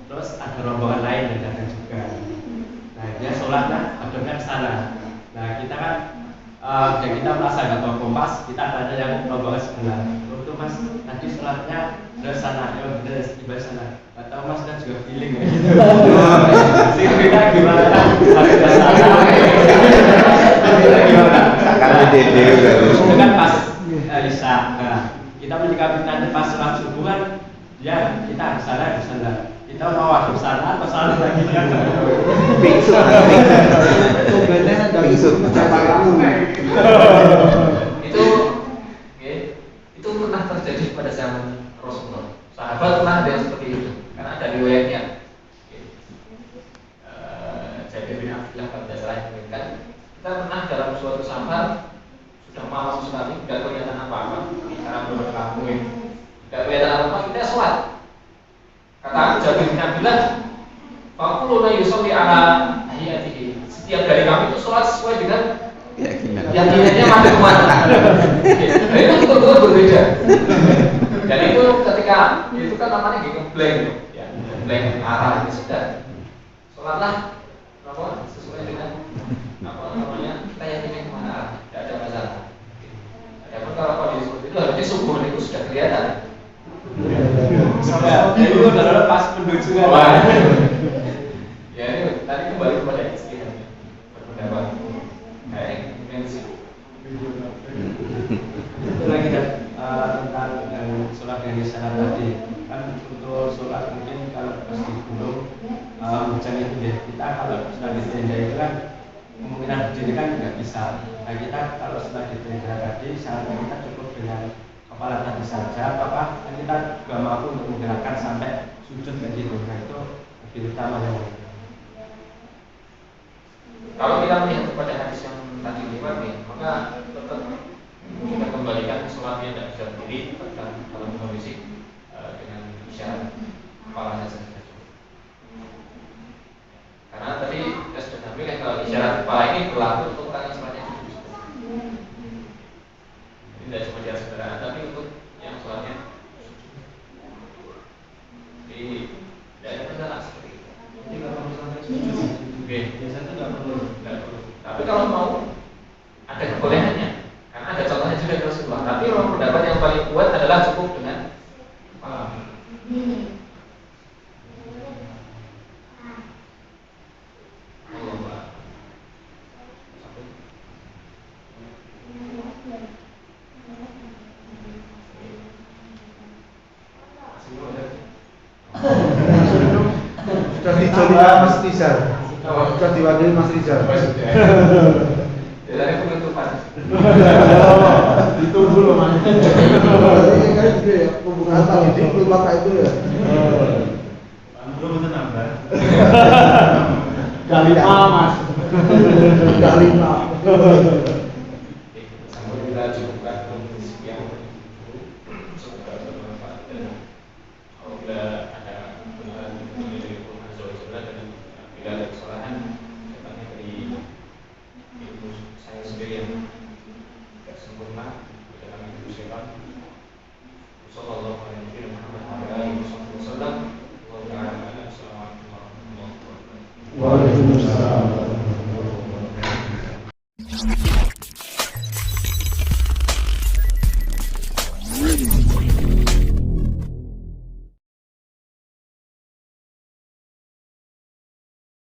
terus ada rombongan lain yang datang juga. Nah, dia sholat kan, adanya kesana. Nah, kita kan yang kita merasa nggak tahu kompas, kita ada yang rombongan sebelah. Itu mas, tadi sholatnya dari sana, ya bener ibadah sana. Nggak tahu mas kan juga feeling ya gitu. Sih kita gimana? Sampai dari sana, kita gimana? Kami dede Itu kan pas Isya. Nah, kita menyikapi nanti pas sholat subuh kan, ya kita di sana. Kita mau di sana atau sana lagi kan? Bingsu. Itu pernah terjadi pada zaman Rasulullah. Sahabat pernah ada yang seperti itu, karena ada riwayatnya. Jabir bin Abdullah pada saat mengingatkan, kita pernah dalam suatu safar sudah malam sekali, tidak kelihatan apa-apa, karena belum kamu tidak kelihatan apa-apa, kita sholat. Kata Jabir bin Abdullah, "Faquluna yusolli ala hayatihi." Setiap dari kami itu sholat sesuai dengan keyakinannya pada kemana. Nah, itu betul-betul berbeda. Dan itu ketika itu kan namanya ngeblank, ya, ngeblank arah itu sudah. Sholatlah sesuai dengan kita yakinnya kemana, tidak ada masalah. Adapun kalau kondisi seperti itu harusnya subuh itu sudah kelihatan. Jadi itu adalah pas menuju kan. Ya ini tadi kembali kepada istihad, berpendapat. Itu lagi tentang yang sholat yang di sana tadi. Kan untuk sholat mungkin kalau pas di gunung hujan itu ya, kita kalau sudah di tenda itu kan kemungkinan berdiri kan nggak bisa. Nah kita kalau sudah di tenda tadi saatnya kita cukup dengan kepala tadi saja, apakah kita juga mampu untuk menggerakkan sampai sujud kayak gitu. Nah itu lebih utama yang kalau kita melihat kepada hadis yang tadi lewat nih, maka tetap kita kembalikan sholatnya tidak bisa berdiri dalam kondisi dengan isyarat kepala saja. Karena tadi kepala ini berlaku untuk orang yang sholatnya khusyuk. Ini tidak cuma di atas kendaraan, tapi untuk yang sholatnya di daerah kendala seperti itu. Jadi kalau misalnya sudah biasanya itu nggak perlu. Tapi kalau mau ada kebolehannya, karena ada contohnya juga di Rasulullah. Tapi memang pendapat yang paling kuat adalah cukup dengan kepala. Sudah dijadikan Mas Rizal. Sudah diwakili Mas Rizal. Dari penutupan. Ditunggu loh Mas. Ini kan gitu ya, pembukaan tadi di keluarga itu ya. Belum itu nambah. Kali Mas. Kali Sampai kita cukupkan untuk sekian. Semoga bermanfaat dan apabila ada benaran dari Tuhan Azza wa Jalla dan bila ada kesalahan datangnya dari ilmu saya sendiri yang tidak sempurna dalam hidup syaitan. Sallallahu alaihi wasallam. Assalamualaikum warahmatullahi wabarakatuh. Waalaikumsalam.